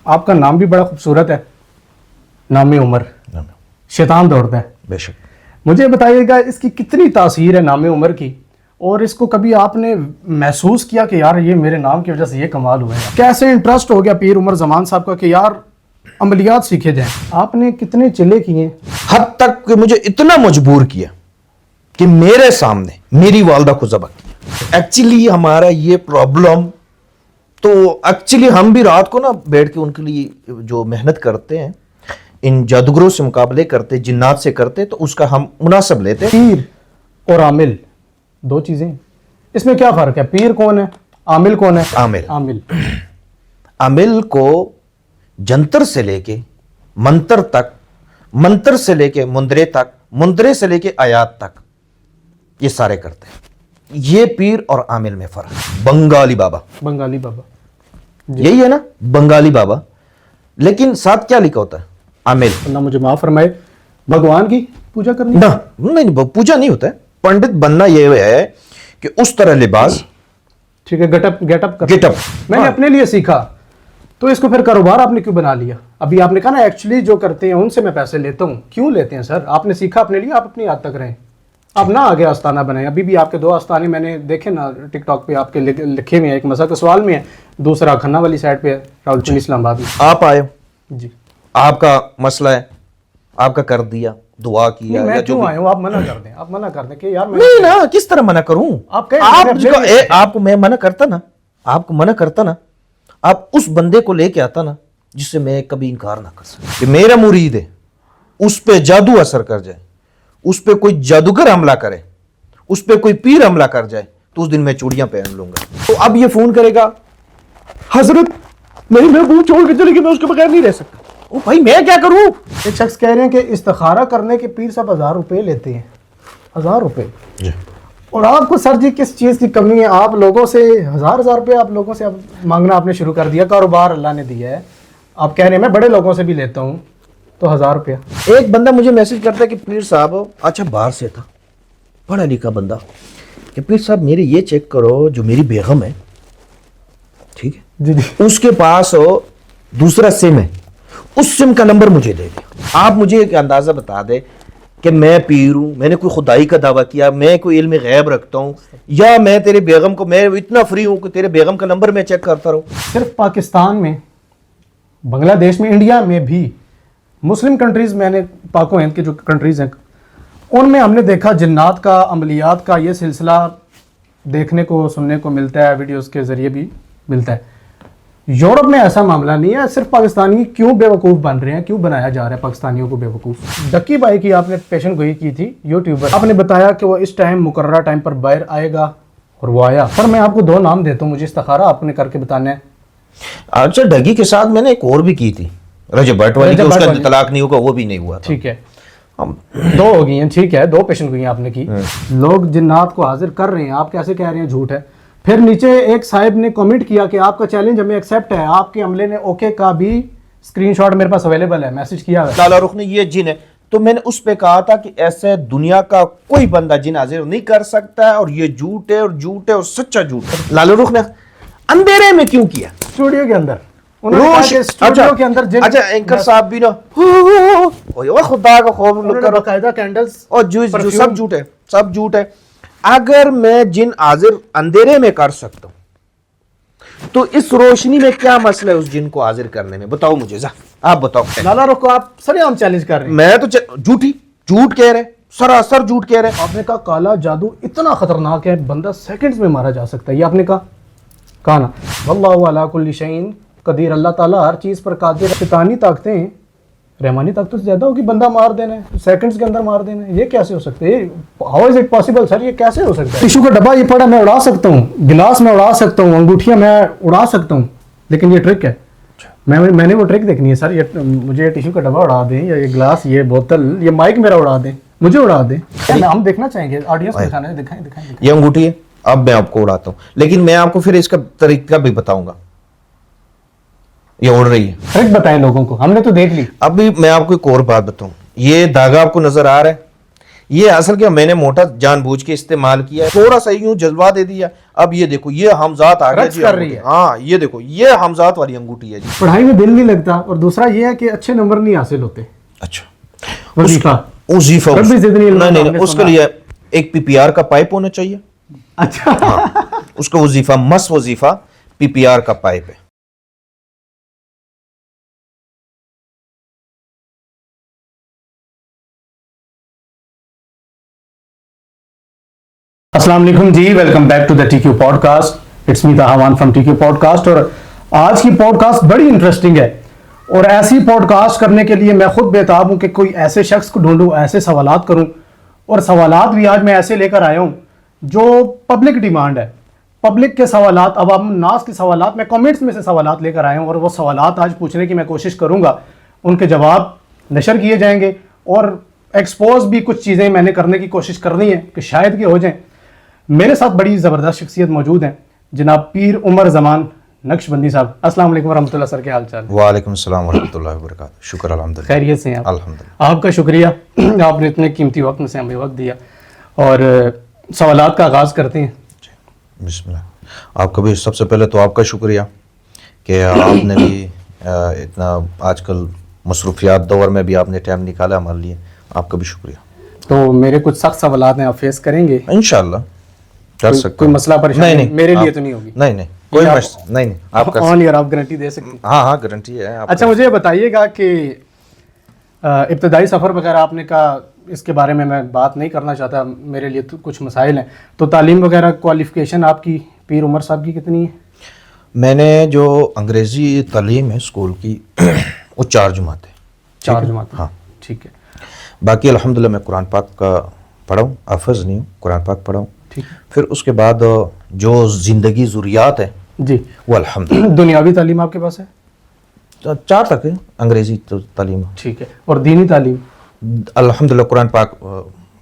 آپ کا نام بھی بڑا خوبصورت ہے, نام عمر, شیطان دوڑتا ہے. بے شک. مجھے بتائیے گا اس کی کتنی تاثیر ہے نام عمر کی, اور اس کو کبھی آپ نے محسوس کیا کہ یار یہ میرے نام کی وجہ سے یہ کمال ہوا ہے؟ کیسے انٹرسٹ ہو گیا پیر عمر زمان صاحب کا کہ یار عملیات سیکھے جائیں؟ آپ نے کتنے چلے کیے؟ حد تک کہ مجھے اتنا مجبور کیا کہ میرے سامنے میری والدہ کو ذبح کیا. ایکچولی ہمارا یہ پرابلم تو ایکچولی ہم بھی رات کو نا بیٹھ کے ان کے لیے جو محنت کرتے ہیں, ان جادوگروں سے مقابلے کرتے, جنات سے کرتے, تو اس کا ہم مناسب لیتے. پیر اور عامل دو چیزیں, اس میں کیا فرق ہے؟ پیر کون ہے, عامل کون ہے؟ عامل عامل کو جنتر سے لے کے منتر تک, منتر سے لے کے مندرے تک, مندرے سے لے کے آیات تک یہ سارے کرتے ہیں. یہ پیر اور عامل میں فرق ہے. بنگالی بابا یہی ہے نا, بنگالی بابا, لیکن ساتھ کیا لکھا ہوتا ہے؟ عامل. اللہ مجھے معاف فرمائے, بھگوان کی پوجا کرنی؟ نہیں, پوجا نہیں ہوتا ہے. پنڈت بننا یہ ہے کہ اس طرح لباس, ٹھیک ہے, گیٹ اپ گیٹ میں نے اپنے لیے سیکھا, تو اس کو پھر کاروبار آپ نے کیوں بنا لیا؟ ابھی آپ نے کہا نا ایکچولی جو کرتے ہیں ان سے میں پیسے لیتا ہوں. کیوں لیتے ہیں سر؟ آپ نے سیکھا اپنے لیے, آپ اپنی یاد تک رہیں, آپ نہ آگے آستانہ بنائیں. ابھی بھی آپ کے 2 آستانے میں نے دیکھے نا ٹک ٹاک پہ آپ کے لکھے ہوئے ہیں. ایک مسا کے سوال میں ہے, دوسرا کھنہ والی سائڈ پہ ہے, راولپنڈی اسلام آباد میں. آپ آئے جی, آپ کا مسئلہ ہے, آپ کا کر دیا, دعا کیا. میں کیوں آیا ہوں؟ آپ منع کر دیں, آپ منع کر دیں کہ یار نہیں نا, کس طرح منع کروں؟ آپ کو میں منع کرتا نا, آپ کو منع کرتا نا, آپ اس بندے کو لے کے آتا نا جس سے میں کبھی انکار نہ کر سکتا کہ میرا مرید ہے, اس پہ جادو اثر کر جائے, اس پہ کوئی جادوگر حملہ کرے, اس پہ کوئی پیر حملہ کر جائے, تو اس دن میں چوڑیاں پہن لوں گا. تو اب یہ فون کرے گا, حضرت نہیں میں وہ چھوڑ کے چلے گی, میں اس کے بغیر نہیں رہ سکتا. او بھائی میں کیا کروں؟ ایک شخص کہہ رہے ہیں کہ استخارہ کرنے کے پیر صاحب 1000 روپے لیتے ہیں. 1000 روپے؟ اور آپ کو سر جی کس چیز کی کمی ہے؟ آپ لوگوں سے 1000 روپے آپ لوگوں سے مانگنا آپ نے شروع کر دیا. کاروبار اللہ نے دیا ہے, آپ کہہ رہے ہیں میں بڑے لوگوں سے بھی لیتا ہوں, تو 1000 روپیہ. ایک بندہ مجھے میسج کرتا ہے کہ پیر صاحب, اچھا باہر سے تھا, پڑھا لکھا بندہ, کہ پیر صاحب میرے یہ چیک کرو جو میری بیگم ہے, ٹھیک ہے جی, اس کے پاس دوسرا سم ہے, اس سم کا نمبر مجھے دے دے. آپ مجھے ایک اندازہ بتا دے کہ میں پیر ہوں, میں نے کوئی خدائی کا دعویٰ کیا, میں کوئی علم غیب رکھتا ہوں, یا میں تیرے بیگم کو, میں اتنا فری ہوں کہ تیرے بیگم کا نمبر میں چیک کرتا رہوں. صرف پاکستان میں, بنگلہ دیش میں, انڈیا میں بھی, مسلم کنٹریز میں نے پاک و ہند کے جو کنٹریز ہیں ان میں ہم نے دیکھا جنات کا, عملیات کا یہ سلسلہ دیکھنے کو, سننے کو ملتا ہے, ویڈیوز کے ذریعے بھی ملتا ہے. یورپ میں ایسا معاملہ نہیں ہے. صرف پاکستانی کیوں بے وقوف بن رہے ہیں, کیوں بنایا جا رہا ہے پاکستانیوں کو بے وقوف؟ ڈکی بھائی کی آپ نے پیشن گوئی کی تھی, یوٹیوبر, آپ نے بتایا کہ وہ اس ٹائم مقررہ ٹائم پر باہر آئے گا, اور وہ آیا. سر میں آپ کو 2 نام دیتا ہوں, مجھے استخارہ آپ نے کر کے بتانا ہے. اچھا ڈگی کے ساتھ میں نے ایک اور بھی کی تھی, رجب بٹ والی, اس کا طلاق نہیں ہوگا, وہ بھی نہیں ہوا تھا. ٹھیک ہے, 2 ہو گئی ہیں, ٹھیک ہے, 2 پیشن گوئی آپ نے کی. لوگ جنات کو حاضر کر رہے ہیں, آپ کیسے کہہ رہے ہیں جھوٹ ہے؟ پھر نیچے ایک صاحب نے کمنٹ کیا کہ آپ کا چیلنج ہمیں ایکسیپٹ ہے, آپ کے عملے نے اوکے کا بھی اسکرین شاٹ میرے پاس اویلیبل ہے, میسج کیا ہے. لالا رخ نے یہ جن ہے, تو میں نے اس پہ کہا تھا کہ ایسے دنیا کا کوئی بندہ جن حاضر نہیں کر سکتا ہے, اور یہ جھوٹ ہے, اور جھوٹ ہے, اور سچا جھوٹ ہے. لالا رخ نے اندھیرے میں کیوں کیا؟ اسٹوڈیو کے اندر, اچھا اینکر صاحب بھی نا خدا کا خوف باقاعدہ کینڈلز, اور سب جھوٹ ہے, سب جھوٹ ہے. اگر میں جن حاضر اندھیرے میں کر سکتا ہوں تو اس روشنی میں کیا مسئلہ ہے اس جن کو حاضر کرنے میں؟ بتاؤ مجھے, آپ بتاؤ. لالا رخ کو آپ سر عام چیلنج کر رہے ہیں. میں تو جھوٹ کہہ رہے, سراسر جھوٹ کہہ رہے. آپ نے کہا کالا جادو اتنا خطرناک ہے, بندہ سیکنڈز میں مارا جا سکتا ہے, یہ آپ نے کہا نا. واللہ علی کل شیء قدیر, اللہ تعالیٰ ہر چیز پر قادر. شیطانی طاقتیں رحمانی طاقتوں سے زیادہ ہوگی, بندہ مار دینا ہے, سیکنڈز کے اندر مار دینا ہے. یہ کیسے ہو سکتا ہے؟ ہاؤ از اٹ پاسبل سر, یہ کیسے ہو سکتا ہے؟ ٹیشو کا ڈبا یہ پڑا میں اڑا سکتا ہوں, گلاس میں اڑا سکتا ہوں, انگوٹھیاں میں اڑا سکتا ہوں, لیکن یہ ٹرک ہے. میں نے وہ ٹرک دیکھنی ہے سر. یہ مجھے ٹیشو کا ڈبا اڑا دیں, یا یہ گلاس, یہ بوتل, یہ مائک میرا اڑا دیں, مجھے اڑا دیں. ہم دیکھنا چاہیں گے, آڈینس کو دکھانا ہے, دکھائیں. یہ انگوٹھی ہے, اب میں آپ کو اڑاتا ہوں, لیکن میں آپ کو پھر اس کا طریقہ بھی بتاؤں گا. یہ اڑ رہی ہے, ٹرک بتائیں لوگوں کو, ہم نے تو دیکھ لی. ابھی میں آپ کو ایک اور بات بتاؤں. یہ دھاگا آپ کو نظر آ رہا ہے, یہ اصل کیا میں نے موٹا جان بوجھ کے استعمال کیا ہے, تھوڑا سا یوں جذبہ دے دیا. اب یہ دیکھو یہ حمزات آ گیا رقص کر رہی ہے. ہاں یہ دیکھو یہ حمزات والی انگوٹھی ہے جی. پڑھائی میں دل نہیں لگتا, اور دوسرا یہ ہے کہ اچھے نمبر نہیں حاصل ہوتے. اچھا وظیفہ وظیفہ ربی زدنی علما نہیں ہم نہیں نے اس کے سنا. لیے ایک پی پی آر کا پائپ ہونا چاہیے. اچھا اس کا وظیفہ مس وظیفہ پی پی آر کا پائپ ہے. السلام علیکم جی, welcome back to the T Q podcast. It's me تاہوان from T Q podcast. اور آج کی پوڈ کاسٹ بڑی انٹرسٹنگ ہے, اور ایسی پوڈ کاسٹ کرنے کے لیے میں خود بےتاب ہوں کہ کوئی ایسے شخص کو ڈھونڈوں, ایسے سوالات کروں, اور سوالات بھی آج میں ایسے لے کر آیا ہوں جو پبلک ڈیمانڈ ہے, پبلک کے سوالات, عوام الناس کے سوالات. میں کمنٹس میں سے سوالات لے کر آیا ہوں, اور وہ سوالات آج پوچھنے کی میں کوشش کروں گا. ان کے جواب نشر کیے جائیں گے, اور ایکسپوز بھی کچھ چیزیں میں نے کرنے کی کوشش کرنی ہے کہ شاید کہ ہو جائیں. میرے ساتھ بڑی زبردست شخصیت موجود ہیں, جناب پیر عمر زمان نقشبندی صاحب. السلام علیکم ورحمۃ اللہ سر, کیا حال چال؟ وعلیکم السلام ورحمۃ اللہ وبرکاتہ. شکر الحمدللہ. خیریت سے ہیں آپ؟ الحمدللہ. آپ کا شکریہ, آپ نے اتنے قیمتی وقت میں سے ہمیں وقت دیا, اور سوالات کا آغاز کرتے ہیں. بسم اللہ. آپ کا بھی سب سے پہلے تو آپ کا شکریہ کہ آپ نے بھی اتنا آج کل مصروفیات دور میں بھی آپ نے ٹائم نکالا ہمارے لیے. آپ کا بھی شکریہ. تو میرے کچھ سخت سوالات ہیں, آپ فیس کریں گے انشاءاللہ کر سکتے. کوئی مسئلہ پریشانی نہیں میرے لیے تو نہیں ہوگی؟ نہیں کوئی مسئلہ نہیں. آپ کر آن ایئر آپ گارنٹی دے سکتے ہیں؟ ہاں گارنٹی ہے. اچھا مجھے بتائیے گا کہ ابتدائی سفر وغیرہ آپ نے کہا, اس کے بارے میں بات نہیں کرنا چاہتا, میرے لیے تو کچھ مسائل ہیں. تو تعلیم وغیرہ کوالیفیکیشن آپ کی پیر عمر صاحب کی کتنی ہے؟ میں نے جو انگریزی تعلیم ہے اسکول کی وہ 4 جماعتیں. 4 جماعتیں. ہاں ٹھیک ہے. باقی الحمدللہ میں قرآن پاک کا پڑھا ہوں, حافظ نہیں ہوں, قرآن پاک پڑھا ہوں. ٹھیک. پھر اس کے بعد جو زندگی ضروریات ہیں جی وہ الحمدللہ دنیاوی تعلیم آپ کے پاس ہے؟ 4 تک ہے انگریزی تعلیم. ٹھیک ہے. اور دینی تعلیم؟ الحمدللہ قرآن پاک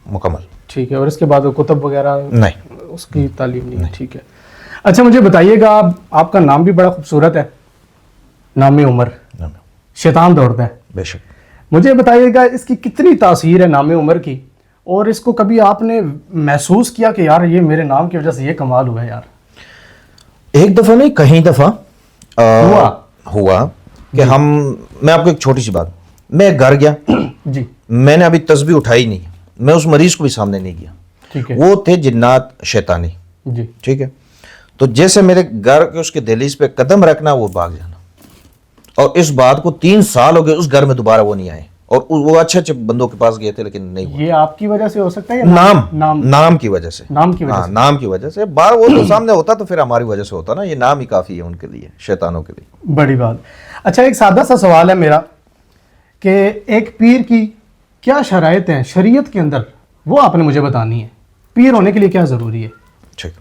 مکمل. ٹھیک ہے. اور اس کے بعد کتب وغیرہ نہیں, اس کی تعلیم نہیں ہے. ٹھیک ہے. اچھا مجھے بتائیے گا, آپ کا نام بھی بڑا خوبصورت ہے, نام عمر, شیطان دوڑتا ہے. بے شک. مجھے بتائیے گا اس کی کتنی تاثیر ہے نام عمر کی, اور اس کو کبھی آپ نے محسوس کیا کہ یار یہ میرے نام کی وجہ سے یہ کمال ہوا ہے یار؟ ایک دفعہ نہیں کہیں دفعہ ہوا کہ میں آپ کو ایک چھوٹی سی بات, میں گھر گیا جی, میں نے ابھی تسبیح اٹھائی نہیں, میں اس مریض کو بھی سامنے نہیں گیا. ٹھیک ہے. وہ تھے جنات شیطانی. جی ٹھیک ہے. تو جیسے میرے گھر کے اس کے دہلیز پہ قدم رکھنا وہ بھاگ جانا, اور اس بات کو 3 سال ہو گئے اس گھر میں دوبارہ وہ نہیں آئے, اور وہ اچھے بندوں کے پاس گئے تھے لیکن نہیں ہوا. یہ آپ کی وجہ سے ہو سکتا ہے یا نام کی وجہ سے؟ نام کی وجہ سے. نام کی وجہ سے. بار وہ تو سامنے ہوتا تو پھر ہماری وجہ سے ہوتا نا, یہ نام ہی کافی ہے ان کے لیے, شیطانوں کے لیے. بڑی بات. اچھا ایک سادہ سا سوال ہے میرا کہ ایک پیر کی کیا شرائط ہیں شریعت کے اندر, وہ آپ نے مجھے بتانی ہے. پیر ہونے کے لیے کیا ضروری ہے؟ ٹھیک.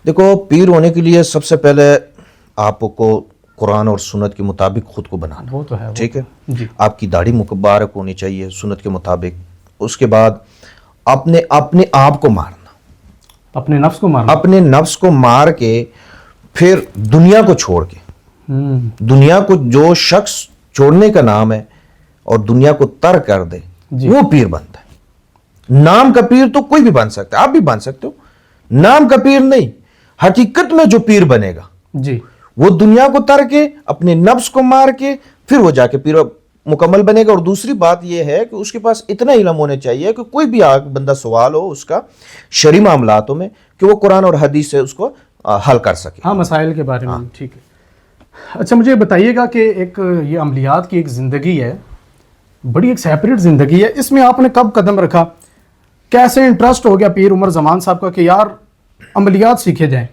دیکھو پیر ہونے کے لیے سب سے پہلے آپ کو قرآن اور سنت کے مطابق خود کو بنانا. وہ تو ہے. ٹھیک ہے. جی. آپ کی داڑھی مبارک ہونی چاہیے سنت کے مطابق. اس کے بعد اپنے آپ کو مارنا, اپنے نفس کو مارنا. اپنے نفس کو مار کے پھر دنیا کو چھوڑ کے, دنیا کو جو شخص چھوڑنے کا نام ہے اور دنیا کو ترک کر دے وہ پیر بنتا ہے. نام کا پیر تو کوئی بھی بن سکتا ہے, آپ بھی بن سکتے ہو. نام کا پیر نہیں, حقیقت میں جو پیر بنے گا جی وہ دنیا کو ترک کے اپنے نفس کو مار کے پھر وہ جا کے پیر مکمل بنے گا. اور دوسری بات یہ ہے کہ اس کے پاس اتنا علم ہونا چاہیے کہ کوئی بھی بندہ سوال ہو اس کا شرعی معاملاتوں میں کہ وہ قرآن اور حدیث سے اس کو حل کر سکے. ہاں مسائل کے بارے میں. ٹھیک ہے. اچھا مجھے بتائیے گا کہ ایک یہ عملیات کی ایک زندگی ہے, بڑی ایک سیپریٹ زندگی ہے, اس میں آپ نے کب قدم رکھا, کیسے انٹرسٹ ہو گیا پیر عمر زمان صاحب کا کہ یار عملیات سیکھے جائیں؟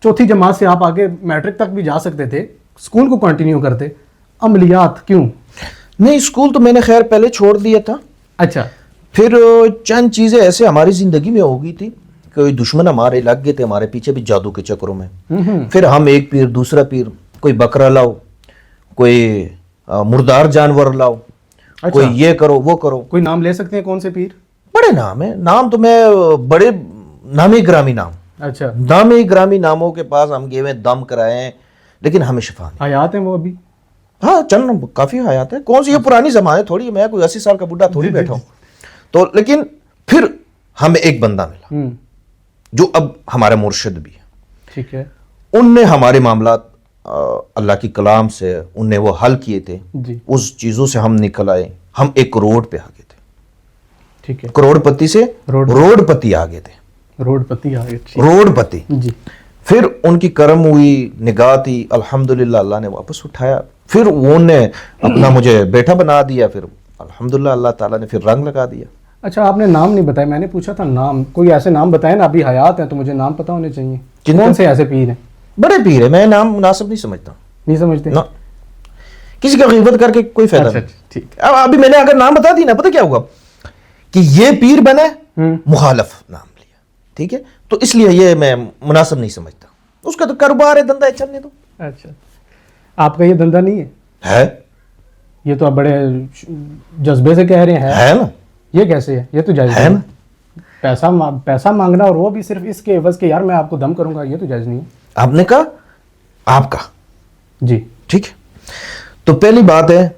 4تھی جماعت سے آپ آگے میٹرک تک بھی جا سکتے تھے, اسکول کو کنٹینیو کرتے, عملیات کیوں؟ نہیں اسکول تو میں نے خیر پہلے چھوڑ دیا تھا. اچھا. پھر چند چیزیں ایسے ہماری زندگی میں ہو گئی تھی, کوئی دشمن ہمارے لگ گئے تھے ہمارے پیچھے بھی جادو کے چکروں میں. پھر ہم ایک پیر دوسرا پیر, کوئی بکرا لاؤ, کوئی مردار جانور لاؤ, کوئی یہ کرو وہ کرو. کوئی نام لے سکتے ہیں کون سے پیر؟ بڑے نام ہیں, نام تو میں بڑے نامی گرامی نام. اچھا. نامی گرامی ناموں کے پاس ہم گئے ہیں, دم کرائے ہیں لیکن ہمیں شفا نہیں. حیات ہیں وہ ابھی؟ ہاں چل کافی حیات ہے. کون سی یہ پرانی زمانے تھوڑی, میں کوئی 80 سال کا بڈھا تھوڑی بیٹھا ہوں. تو لیکن پھر ہمیں ایک بندہ ملا جو اب ہمارا مرشد بھی ہے. ٹھیک ہے. ان نے ہمارے معاملات اللہ کی کلام سے ان نے وہ حل کیے تھے. جی. اس چیزوں سے ہم نکل آئے, ہم ایک کروڑ پہ آ گئے تھے. ٹھیک ہے. کروڑ پتی سے روڈ پتی آ گئے تھے. روڈ پتی آ گئے. روڈ پتی. جی. پھر ان کی کرم ہوئی, نگاہ تھی, الحمدللہ اللہ نے واپس اٹھایا. پھر وہ نے اپنا مجھے بیٹا بنا دیا. پھر الحمدللہ اللہ تعالیٰ نے پھر رنگ لگا دیا. اچھا, آپ نے نام نہیں بتایا, میں نے پوچھا تھا نام, کوئی ایسے نام بتائے نا, ابھی حیات ہیں تو مجھے نام پتہ ہونے چاہیے. کون سے ایسے پیر ہیں؟ بڑے پیر ہیں, میں نام مناسب نہیں سمجھتا. نہیں سمجھتے؟ نہ, کسی کا غیبت کر کے کوئی فائدہ نہیں. ٹھیک. اب ابھی میں نے اگر نام بتا دی نا, پتہ کیا ہوگا کہ یہ پیر بنا, مخالف نام لیا. ٹھیک ہے, تو اس لیے یہ میں مناسب نہیں سمجھتا. اس کا تو کاروبار ہے, دھندا ہے, چلنے دو. اچھا, آپ کا یہ دھندا نہیں ہے؟ ہے. یہ تو آپ بڑے جذبے سے کہہ رہے ہیں. ہے نا. یہ کیسے ہے؟ یہ تو جائز ہے نا. پیسہ مانگنا, اور وہ بھی صرف اس کے عوض کہ یار میں آپ کو دم کروں گا, یہ تو جائز نہیں ہے. آپ نے کہا آپ کا. جی. ٹھیک ہے, تو پہلی بات ہے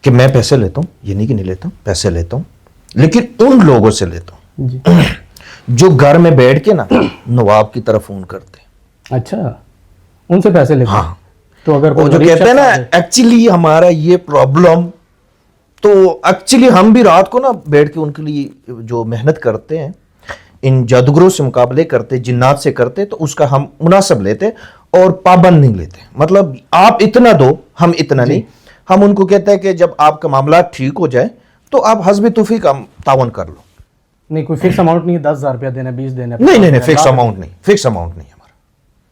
کہ میں پیسے لیتا ہوں, یہ نہیں کہ نہیں لیتا ہوں, پیسے لیتا ہوں, لیکن ان لوگوں سے لیتا ہوں جی جو گھر میں بیٹھ کے نا نواب کی طرف فون کرتے. اچھا, ان سے پیسے لیتے. ہاں, تو اگر وہ جو کہتے ہیں نا, ایکچولی ہمارا یہ پرابلم, تو ایکچولی ہم بھی رات کو نا بیٹھ کے ان کے لیے جو محنت کرتے ہیں, ان جادوگروں سے مقابلے کرتے, جنات سے کرتے, تو اس کا ہم مناسب لیتے اور پابند نہیں لیتے. مطلب آپ اتنا دو, ہم اتنا نہیں. ہم ان کو کہتے ہیں کہ جب آپ کا معاملات ٹھیک ہو جائے تو آپ حسب توفیق تعاون کر لو. نہیں, کوئی فکس اماؤنٹ نہیں ہے, 10,000 روپیہ دینا, 20 دینا. نہیں, فکس اماؤنٹ نہیں, فکس اماؤنٹ نہیں ہمارا.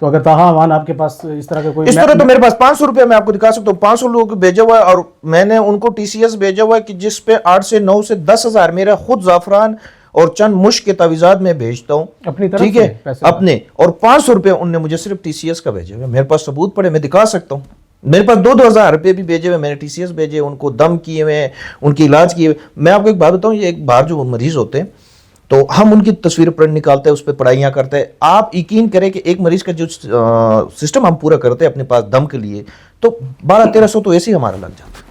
تو اگر تاہم آپ کے پاس اس طرح کا کوئی, اس طرح تو میرے پاس 500 روپے میں آپ کو دکھا سکتا ہوں. 500 لوگوں کو بھیجا ہوا ہے, اور میں نے ان کو TCS بھیجا ہوا ہے کہ جس پہ 8 سے 9 سے 10,000 میرا خود زعفران اور چند مشک کے تعویذات میں بھیجتا ہوں اپنی طرف. ٹھیک ہے, اپنے, اور 500 روپے ان نے مجھے صرف TCS کا بھیجے ہوئے. میرے پاس ثبوت پڑے, میں دکھا سکتا ہوں. میرے پاس 2,000 روپے بھی بھیجے ہوئے, میں نے TCS بھیجے, ان کو دم کیے ہوئے, ان کی علاج کیے ہوئے. میں آپ کو ایک بات بتاؤں, یہ ایک بار جو مریض ہوتے ہیں تو ہم ان کی تصویر پرنٹ نکالتے ہیں, اس پہ پڑھائیاں کرتے ہیں. آپ یقین کریں کہ ایک مریض کا جو سسٹم ہم پورا کرتے ہیں اپنے پاس دم کے لیے, تو 1200-1300 تو ایسے ہی ہمارا لگ جاتا ہے.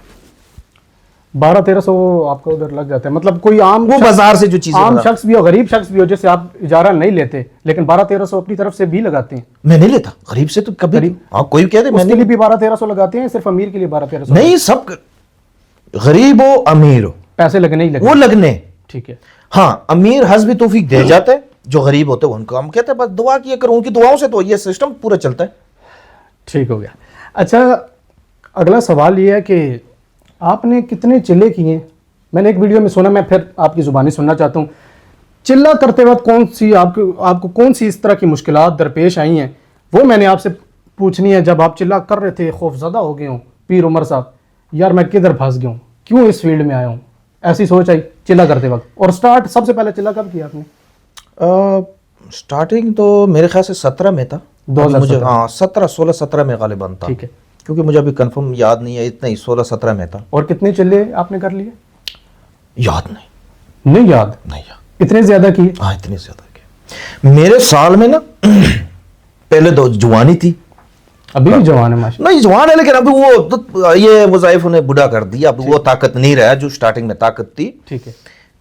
1200-1300 آپ کو ادھر لگ جاتا ہے. مطلب کوئی عام, وہ بازار سے جو چیزیں, عام شخص بھی ہو, غریب شخص بھی ہو, جیسے آپ اجارہ نہیں لیتے لیکن 1200-1300 اپنی طرف سے بھی لگاتے ہیں. میں نہیں لیتا غریب سے, تو کبھی کوئی کہتے ہیں اس کے لیے بھی 1200-1300 لگاتے ہیں, صرف امیر کے لیے 1200-1300 نہیں, سب غریب ہو امیر ہو پیسے لگنے ہی لگے, وہ لگنے. ٹھیک ہے. ہاں, امیر حسب توفیق دے جاتا ہے, جو غریب ہوتے ہیں ان کو ہم کہتے ہیں بس دعا کیا کرو, ان کی دعاؤں سے تو یہ سسٹم پورا چلتا ہے. ٹھیک ہو گیا. اچھا, اگلا سوال یہ ہے کہ آپ نے کتنے چلے کیے؟ میں نے ایک ویڈیو میں سنا, میں پھر آپ کی زبانی سننا چاہتا ہوں. چلہ کرتے وقت کون سی آپ کو کون سی اس طرح کی مشکلات درپیش آئی ہیں, وہ میں نے آپ سے پوچھنی ہے. جب آپ چلہ کر رہے تھے, خوف زدہ ہو گئے ہوں, پیر عمر صاحب, یار میں کدھر پھنس گیا ہوں, کیوں اس فیلڈ میں آیا ہوں, ایسی سوچ آئی چلہ کرتے وقت؟ اور سٹارٹ سب سے پہلے چلہ کب کیا آپ نے؟ سٹارٹنگ تو میرے خیال سے 17 میں تھا. 2017. ہاں, 16 میں غالباً تھا. ٹھیک ہے. کیونکہ مجھے ابھی کنفرم یاد نہیں ہے, اتنا ہی 16-17 میں تھا. اور کتنے چلے آپ نے کر لیے؟ یاد نہیں. نہیں یاد؟ نہیں یاد. اتنے زیادہ کیے؟ ہاں, اتنے زیادہ کیے. میرے سال میں نا پہلے تو جوانی تھی. ابھی بھی جوان ہے ماشاءاللہ. نہیں جوان ہے, لیکن ابھی وہ یہ وظائف انہیں بڑا کر دیا. اب وہ طاقت نہیں رہا جو سٹارٹنگ میں طاقت تھی. ٹھیک ہے.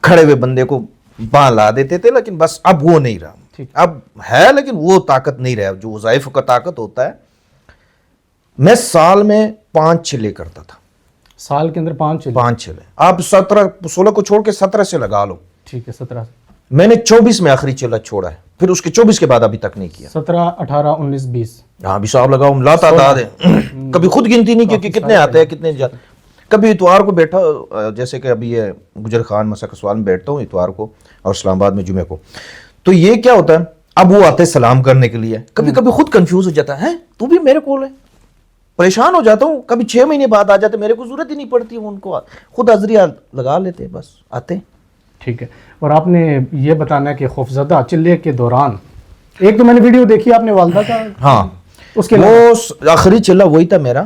کھڑے ہوئے بندے کو باں لا دیتے تھے, لیکن بس اب وہ نہیں رہا. اب ہے لیکن وہ طاقت نہیں رہا جو وظائف کا طاقت ہوتا ہے. میں سال میں 5 چلے کرتا تھا. سال کے اندر 5 چلے؟ 5 چلے. آپ 16 کو چھوڑ کے 17 سے لگا لو. ٹھیک ہے. 17 سے میں نے 24 میں آخری چلا چھوڑا ہے, پھر اس کے 24 کے بعد ابھی تک نہیں کیا. 17 18 19 20. ہاں بھی صاحب لگاؤ, لا تعداد ہے, کبھی خود گنتی نہیں کہ کتنے آتے ہیں کتنے جاتے. کبھی اتوار کو بیٹھا, جیسے کہ ابھی یہ گجر خان مسا کسوال میں بیٹھتا ہوں اتوار کو, اور اسلام آباد میں جمعے کو. تو یہ کیا ہوتا ہے, اب وہ آتے سلام کرنے کے لیے, کبھی کبھی خود کنفیوز ہو جاتا ہے, تو بھی میرے کول ہے, پریشان ہو جاتا ہوں. کبھی 6 مہینے بعد آ جاتے, میرے کو ضرورت ہی نہیں پڑتی, ان کو خود حاضری لگا لیتے, بس آتے. ٹھیک ہے. اور آپ نے یہ بتانا ہے کہ خوفزدہ چلے کے دوران, ایک تو میں نے ویڈیو دیکھی آپ نے والدہ کا, ہاں اس کے وہ آخری چلا وہی تھا میرا.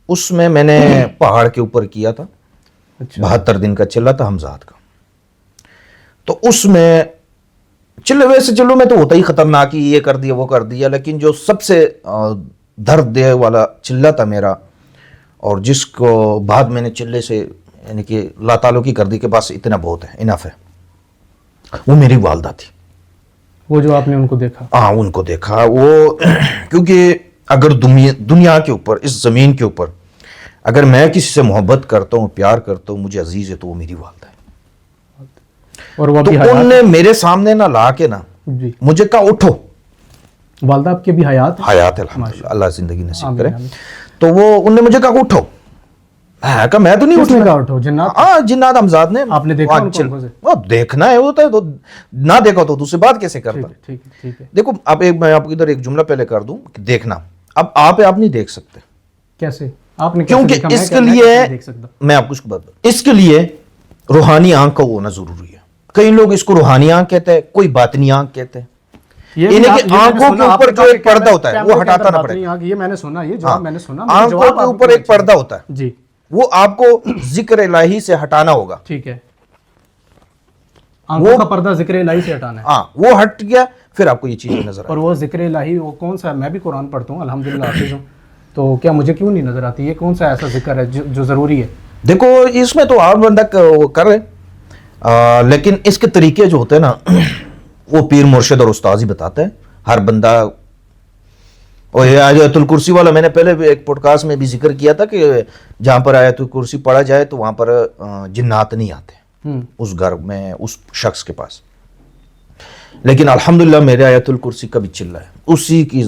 اس میں نے پہاڑ کے اوپر کیا تھا. 72 دن کا چلا تھا حمزات کا. تو اس میں چلے, ویسے چلو میں تو ہوتا ہی خطرناک ہی, یہ کر دیا وہ کر دیا, لیکن جو سب سے درد دے والا چلا تھا میرا, اور جس کو بعد میں نے چلے سے یعنی کہ لا تعلقی کر دی کہ بس اتنا بہت ہے, انف ہے. وہ میری والدہ تھی. وہ جو آپ نے ان کو دیکھا. ہاں ان کو دیکھا. وہ کیونکہ اگر دنیا کے اوپر, اس زمین کے اوپر اگر میں کسی سے محبت کرتا ہوں, پیار کرتا ہوں, مجھے عزیز ہے, تو وہ میری والدہ ہے. اور وہ تو ان نے میرے سامنے نہ لا کے نا جی مجھے کہا اٹھو. والدہ آپ کی بھی حیات ہے؟ حیات ہے الحمدللہ, اللہ زندگی نصیب کرے. تو وہ ان نے مجھے کہا اٹھو. میں کہا میں تو نہیں کس نے اٹھنا. کہا اٹھو؟ جنات؟ ہاں جنات ہمزاد نے. آپ نے دیکھا ان کو آنکھوں سے؟ وہ دیکھنا ہے ہوتا ہے, تو نہ دیکھا تو دوسری بات کیسے کرتا. ٹھیک ہے ٹھیک ہے. دیکھو اب میں آپ کو ادھر ایک جملہ پہلے کر دوں کہ دیکھنا, اب آپ نہیں دیکھ سکتے. کیسے آپ نے کیونکہ اس کے لیے میں آپ کو اس کو بات, اس کے لیے روحانی آنکھ کا ہونا ضروری ہے. کئی لوگ اس کو روحانی آنکھ کہتے ہیں, کوئی باطنی آنکھ کہتے ہیں. انہیں کہ آنکھوں کے اوپر جو ایک پردہ ہوتا ہے وہ ہٹانا نہ پڑے. یہ میں نے سنا, یہ جواب میں نے سنا. آنکھوں کے اوپر ایک پردہ ہوتا ہے جی, وہ آپ کو ذکر الہی سے ہٹانا ہوگا. ٹھیک ہے. آنکھوں کا پردہ ذکر الہی سے ہٹانا ہے. ہاں وہ ہٹ گیا پھر آپ کو یہ چیزیں نظر آئیں. اور وہ ذکر الہی وہ کون سا ہے؟ میں بھی قرآن پڑھتا ہوں الحمدللہ, حافظ ہوں. تو کیا مجھے کیوں نہیں نظر آتی؟ یہ کون سا ایسا ذکر ہے جو ضروری ہے؟ دیکھو اس میں تو آپ بندہ کر رہے, لیکن اس کے طریقے جو ہوتے ہیں نا وہ پیر مرشد اور استاذ ہی بتاتے ہیں. ہر بندہ, اور یہ آیت الکرسی والا میں نے پہلے بھی ایک پوڈ کاسٹ میں بھی ذکر کیا تھا کہ جہاں پر آیت الکرسی پڑھا جائے تو وہاں پر جنات نہیں آتے اس گھر میں, اس شخص کے پاس. لیکن الحمدللہ میرے آیت الکرسی کا بھی چلا ہے, اسی کی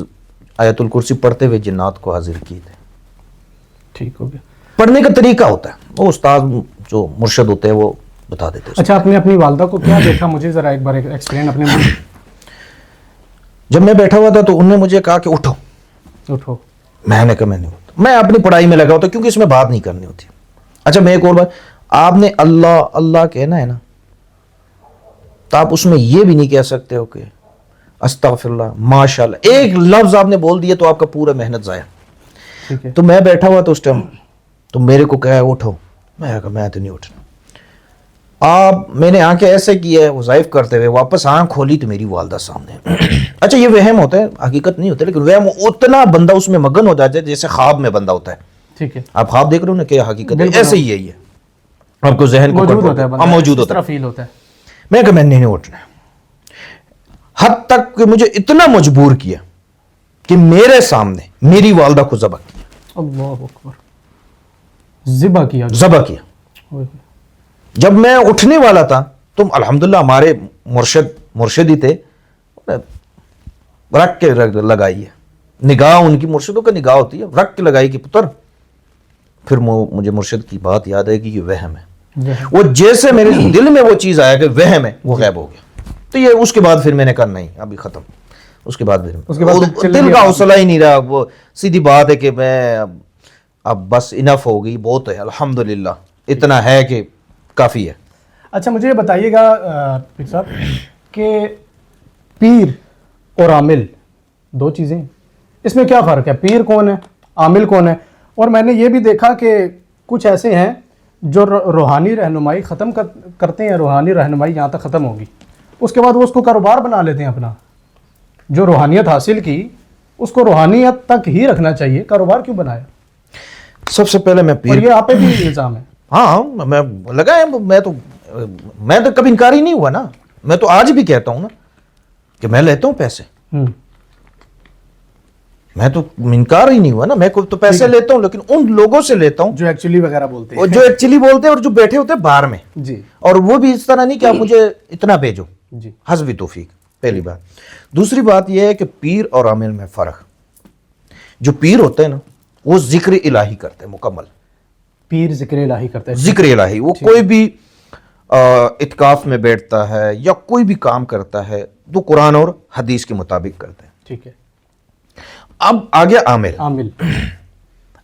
آیت الکرسی پڑھتے ہوئے جنات کو حاضر کیے تھے. ٹھیک ہو گیا. پڑھنے کا طریقہ ہوتا ہے, وہ استاد جو مرشد ہوتے ہیں وہ بتا دیتے ہیں. اچھا آپ نے اپنی والدہ کو کیا دیکھا؟ مجھے ذرا ایک بار ایکسپلین اپنے منہ. جب میں بیٹھا ہوا تھا تو انہوں نے مجھے کہا کہ اٹھو. اٹھو. میں نے کہا میں نہیں اٹھتا, میں اپنی پڑھائی میں لگا ہوتا کیونکہ اس میں بات نہیں کرنی ہوتی. اچھا میں ایک اور بات, آپ نے اللہ اللہ کہنا ہے نا, تو آپ اس میں یہ بھی نہیں کہہ سکتے ہو کہ استغفر اللہ, ماشاء اللہ. ایک لفظ آپ نے بول دیا تو آپ کا پورا محنت ضائع. ٹھیک ہے. تو میں بیٹھا ہوا تھا اس ٹائم, تو میرے کو کہا اٹھو. میں کہا میں تو نہیں اٹھنا. میں نے آنکھیں ایسے کی ہے وظائف کرتے ہوئے, واپس آنکھ کھولی تو میری والدہ سامنے. اچھا یہ وہم ہوتا ہے, حقیقت نہیں ہوتا, لیکن وہم اتنا بندہ اس میں مگن ہو جاتا ہے جیسے خواب میں بندہ ہوتا ہے. ٹھیک ہے. آپ خواب دیکھ رہے ہو نا کہ حقیقت ہے, ایسے ہی ہے. آپ کو ذہن کو موجود ہوتا ہے, موجود ہوتا ہے, فیل ہوتا ہے. میں کہا میں نہیں اٹھنا. حد تک کہ مجھے اتنا مجبور کیا کہ میرے سامنے میری والدہ کو ذبح کیا. اللہ اکبر. ذبح کیا. جب میں اٹھنے والا تھا تو الحمدللہ ہمارے مرشد ہی تھے, رکھ کے لگائی ہے نگاہ, ان کی مرشدوں کا نگاہ ہوتی ہے, رکھ کے لگائی کہ پتر. پھر مجھے مرشد کی بات یاد ہے کہ یہ وہم ہے. وہ جیسے میرے دل میں وہ چیز آیا کہ وہم ہے, وہ غائب ہو گیا. تو یہ اس کے بعد پھر میں نے کہا نہیں ابھی ختم. اس کے بعد دل کا حوصلہ ہی نہیں رہا. وہ سیدھی بات ہے کہ میں اب بس انف ہو گئی, بہت ہے الحمدللہ, اتنا ہے کہ کافی ہے. اچھا مجھے یہ بتائیے گا پیر صاحب کہ پیر اور عامل دو چیزیں, اس میں کیا فرق ہے؟ پیر کون ہے, عامل کون ہے؟ اور میں نے یہ بھی دیکھا کہ کچھ ایسے ہیں جو روحانی رہنمائی ختم کرتے ہیں, روحانی رہنمائی یہاں تک ختم ہوگی, اس کے بعد وہ اس کو کاروبار بنا لیتے ہیں اپنا. جو روحانیت حاصل کی اس کو روحانیت تک ہی رکھنا چاہیے, کاروبار کیوں بنایا؟ سب سے پہلے میں اور پیر, یہ آپ پہ بھی الزام ہے. ہاں میں لگا ہے, میں تو کبھی انکار ہی نہیں ہوا نا. میں تو آج بھی کہتا ہوں نا کہ میں لیتا ہوں پیسے, میں تو انکار ہی نہیں ہوا نا. میں تو پیسے لیتا ہوں, لیکن ان لوگوں سے لیتا ہوں جو ایکچولی وغیرہ بولتے ہیں, جو ایکچولی بولتے ہیں اور جو بیٹھے ہوتے ہیں باہر میں. جی. اور وہ بھی اس طرح نہیں کہ آپ مجھے اتنا بھیجو, جی, حسبی توفیق. پہلی بات. دوسری بات یہ ہے کہ پیر اور عامل میں فرق. جو پیر ہوتے ہیں نا وہ ذکر الہی کرتے ہیں مکمل. پیر ذکر الہی کرتے ہیں. ذکر الہی, وہ کوئی بھی اعتکاف میں بیٹھتا ہے یا کوئی بھی کام کرتا ہے تو قرآن اور حدیث کے مطابق کرتے ہیں. ٹھیک ہے. اب آگے عامل.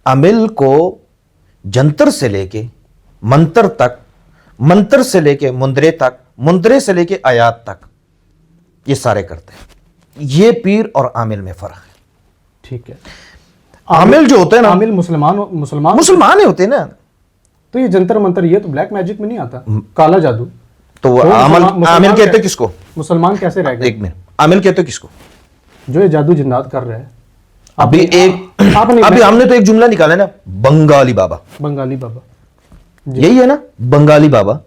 عامل کو جنتر سے لے کے منتر تک, منتر سے لے کے مندرے تک, مندرے سے لے کے آیات تک, یہ سارے کرتے ہیں. یہ پیر اور عامل میں فرق ہے. ٹھیک ہے. عامل جو ہوتے ہیں نا, عامل مسلمان ہی ہوتے ہیں نا. تو یہ جنتر منتر یہ تو بلیک میجک میں نہیں آتا, کالا جادو. تو عامل کہتے کس کو؟ مسلمان کیسے رہ گئے؟ ایک منٹ, عامل کہتے کس کو؟ جو یہ جادو جنات کر رہے ہیں. ابھی ہم نے تو ایک جملہ نکالا نا, بنگالی بابا. بنگالی بابا یہی ہے نا, بنگالی بابا.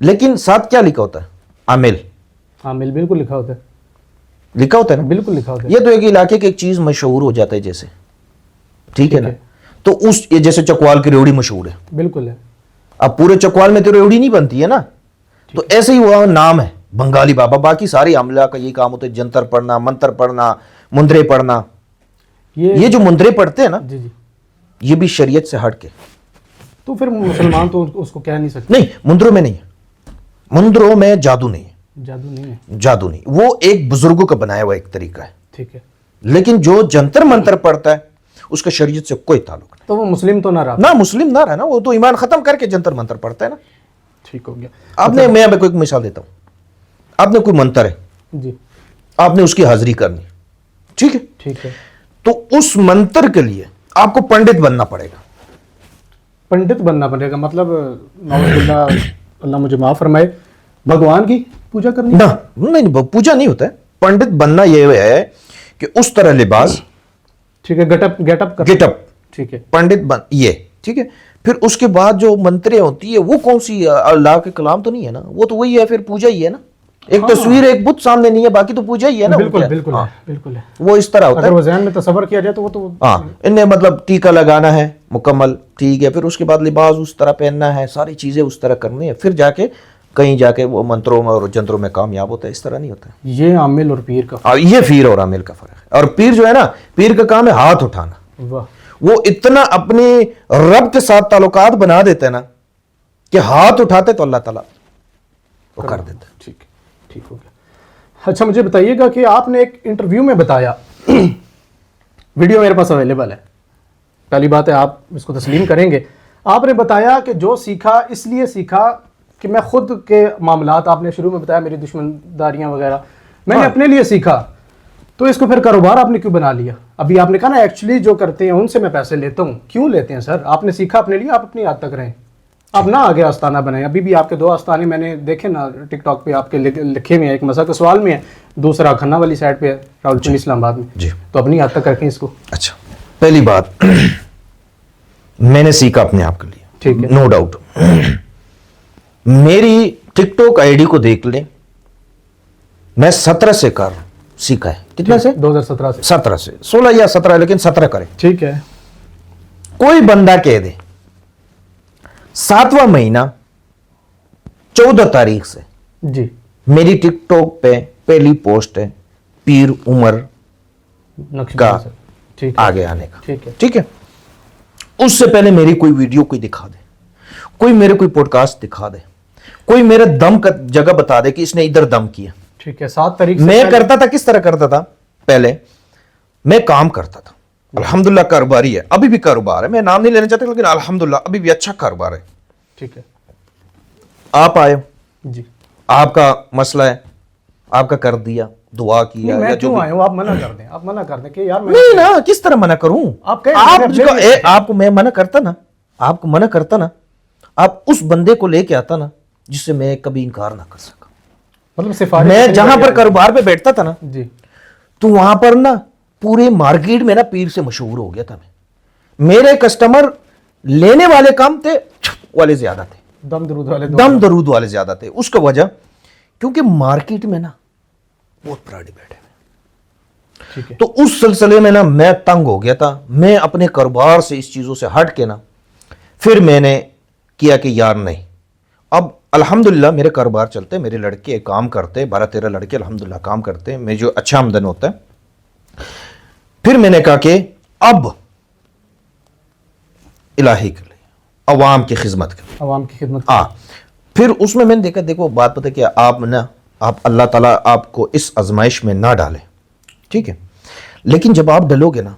لیکن ساتھ کیا لکھا ہوتا ہے؟ عامل. عامل بالکل لکھا ہوتا ہے, لکھا ہوتا ہے نا, بالکل لکھا ہوتا ہے. یہ تو ایک علاقے کی ایک چیز مشہور ہو جاتا ہے جیسے, ٹھیک ہے نا, تو اس یہ جیسے چکوال کی ریوڑی مشہور ہے, بالکل ہے. اب پورے چکوال میں تو ریوڑی نہیں بنتی ہے نا, تو ایسے ہی وہ نام ہے بنگالی بابا. باقی ساری عملہ کا یہی کام ہوتا ہے, جنتر پڑھنا, منتر پڑھنا, مندرے پڑھنا. یہ جو مندرے پڑھتے ہیں نا, جی جی, یہ بھی شریعت سے ہٹ کے. تو پھر مسلمان تو اس کو کہہ نہیں سکتے. نہیں, مندروں میں نہیں ہے, مندروں میں جادو نہیں ہے, جادو نہیں ہے, جادو نہیں, وہ ایک بزرگوں کا بنایا ہوا ایک طریقہ ہے. ٹھیک ہے. لیکن جو جنتر منتر پڑھتا ہے اس کا شریعت سے کوئی تعلق نہیں. تو وہ مسلم تو نہ رہا, نہ مسلم نہ رہا نا, وہ تو ایمان ختم کر کے جنتر منتر پڑھتا ہے نا. ٹھیک ہو گیا. آپ نے, میں آپ کو ایک مثال دیتا ہوں, آپ نے کوئی منتر ہے, جی, آپ نے اس کی حاضری کرنی, ٹھیک ہے, ٹھیک ہے. تو اس منتر کے لیے آپ کو پنڈت بننا پڑے گا. پنڈت بننا پڑے گا مطلب نعوذ باللہ, اللہ مجھے معاف فرمائے, بھگوان کی پوجا کرنی؟ نہ, نہیں, پوجا نہیں ہوتا ہے. پنڈت بننا یہ ہے کہ اس طرح لباس, ٹھیک ہے, گیٹ اپ گیٹ اپ, ٹھیک ہے, پنڈت بن, یہ ٹھیک ہے. پھر اس کے بعد جو منتریں ہوتی ہے وہ کون سی, اللہ کے کلام تو نہیں ہے نا, وہ تو وہی ہے, پھر پوجا ہی ہے نا. ایک تصویر ایک بت سامنے نہیں ہے, باقی تو پوجا ہی ہے نا. بالکل بالکل بالکل ہے. وہ اس طرح ہوتا ہے. اگر وہ ذہن میں تصور کیا جائے تو وہ تو, ہاں, انہیں مطلب ٹیکا لگانا ہے مکمل, ٹھیک ہے, پھر اس کے بعد لباس اس طرح پہننا ہے, ساری چیزیں اس طرح کرنی ہے, پھر جا کے کہیں جا کے وہ منتروں میں اور جنتروں میں کامیاب ہوتا ہے. اس طرح نہیں ہوتا ہے. یہ عامل اور پیر کا اور یہ پیر اور عامل کا فرق ہے. اور پیر جو ہے نا, پیر کا کام ہے ہاتھ اٹھانا. واہ, وہ اتنا اپنے رب کے ساتھ تعلقات بنا دیتے ہیں نا کہ ہاتھ اٹھاتے تو اللہ تعالیٰ وہ کر دیتا ہے. ٹھیک ٹھیک ہو گیا. اچھا مجھے بتائیے گا کہ آپ نے ایک انٹرویو میں بتایا, ویڈیو میرے پاس اویلیبل ہے, پہلی بات ہے آپ اس کو تسلیم کریں گے, آپ نے بتایا کہ جو سیکھا اس لیے سیکھا کہ میں خود کے معاملات, آپ نے شروع میں بتایا میری دشمنداریاں وغیرہ, میں نے اپنے لیے سیکھا, تو اس کو پھر کاروبار آپ نے کیوں بنا لیا؟ ابھی آپ نے کہا نا ایکچولی جو کرتے ہیں ان سے میں پیسے لیتا ہوں. کیوں لیتے ہیں سر؟ آپ نے سیکھا اپنے لیے, آپ اپنی یاد تک رہیں, آپ نہ آگے آستانہ بنائیں. ابھی بھی آپ کے 2 آستانے میں نے دیکھے نا ٹک ٹاک پہ آپ کے لکھے ہوئے ہیں, ایک مسا کے سوال میں ہے, دوسرا کھنہ والی سائڈ پہ ہے راولپنڈی اسلام آباد میں. جی, تو اپنی یاد تک رکھیں اس کو. اچھا, پہلی بات میں نے سیکھا اپنے آپ کے لیے, ٹھیک ہے, نو ڈاؤٹ. میری ٹک ٹاک آئی ڈی کو دیکھ لیں, میں 17 سے سیکھا ہے. کتنا سے؟ 2017 سے. 17 سے, 16 یا 17, لیکن 17 کریں. ٹھیک ہے. کوئی بندہ کہہ دے 7واں مہینہ 14 تاریخ سے جی, میری ٹک ٹاک پہ پہلی پوسٹ ہے پیر عمر کا آگے آنے کا, ٹھیک ہے, اس سے پہلے میری کوئی ویڈیو کوئی دکھا دے, کوئی میرے کوئی پوڈ کاسٹ دکھا دے, کوئی میرے دم کا جگہ بتا دے کہ اس نے ادھر دم کیا. ٹھیک ہے. 7 تاریخ میں کرتا تھا, کس طرح کرتا تھا, پہلے میں کام کرتا تھا, الحمدللہ کاروباری ہے, ابھی بھی کاروبار ہے, میں نام نہیں لینا چاہتا لیکن الحمدللہ ابھی بھی اچھا کاروبار ہے. ٹھیک ہے. آپ آئے, جی, آپ کا مسئلہ ہے, آپ کا کر دیا, دعا کیا, میں کیوں آیا ہوں, آپ منع کر دیں, آپ منع کر دیں کہ یار نہیں نا, کس طرح منع کروں؟ آپ کو میں منع کرتا نا, آپ کو منع کرتا نا, آپ اس بندے کو لے کے آتا نا جس سے میں کبھی انکار نہ کر سکا. مطلب میں جہاں پر کاروبار پہ بیٹھتا تھا نا, جی, تو وہاں پر نا پورے مارکیٹ میں نا پیر سے مشہور ہو گیا تھا. میرے کسٹمر لینے والے کم تھے, والے زیادہ تھے, دم درود والے زیادہ تھے. اس کا وجہ کیونکہ مارکیٹ میں نا بہت پراڈے بیٹھے ہوئے, تو اس سلسلے میں نا میں تنگ ہو گیا تھا. میں اپنے کاروبار سے اس چیزوں سے ہٹ کے نا پھر میں نے کیا کہ یار نہیں, اب الحمدللہ میرے کاروبار چلتے, میرے لڑکے کام کرتے, 12-13 لڑکے الحمدللہ کام کرتے, میں جو اچھا آمدن ہوتا ہے. پھر میں نے کہا کہ اب الہی کے لیے, عوام کی خدمت کے لیے, عوام کی خدمت. ہاں, پھر اس میں نے دیکھا, دیکھو بات پتہ کیا, آپ اللہ تعالیٰ آپ کو اس آزمائش میں نہ ڈالے, ٹھیک ہے, لیکن جب آپ ڈلو گے نا,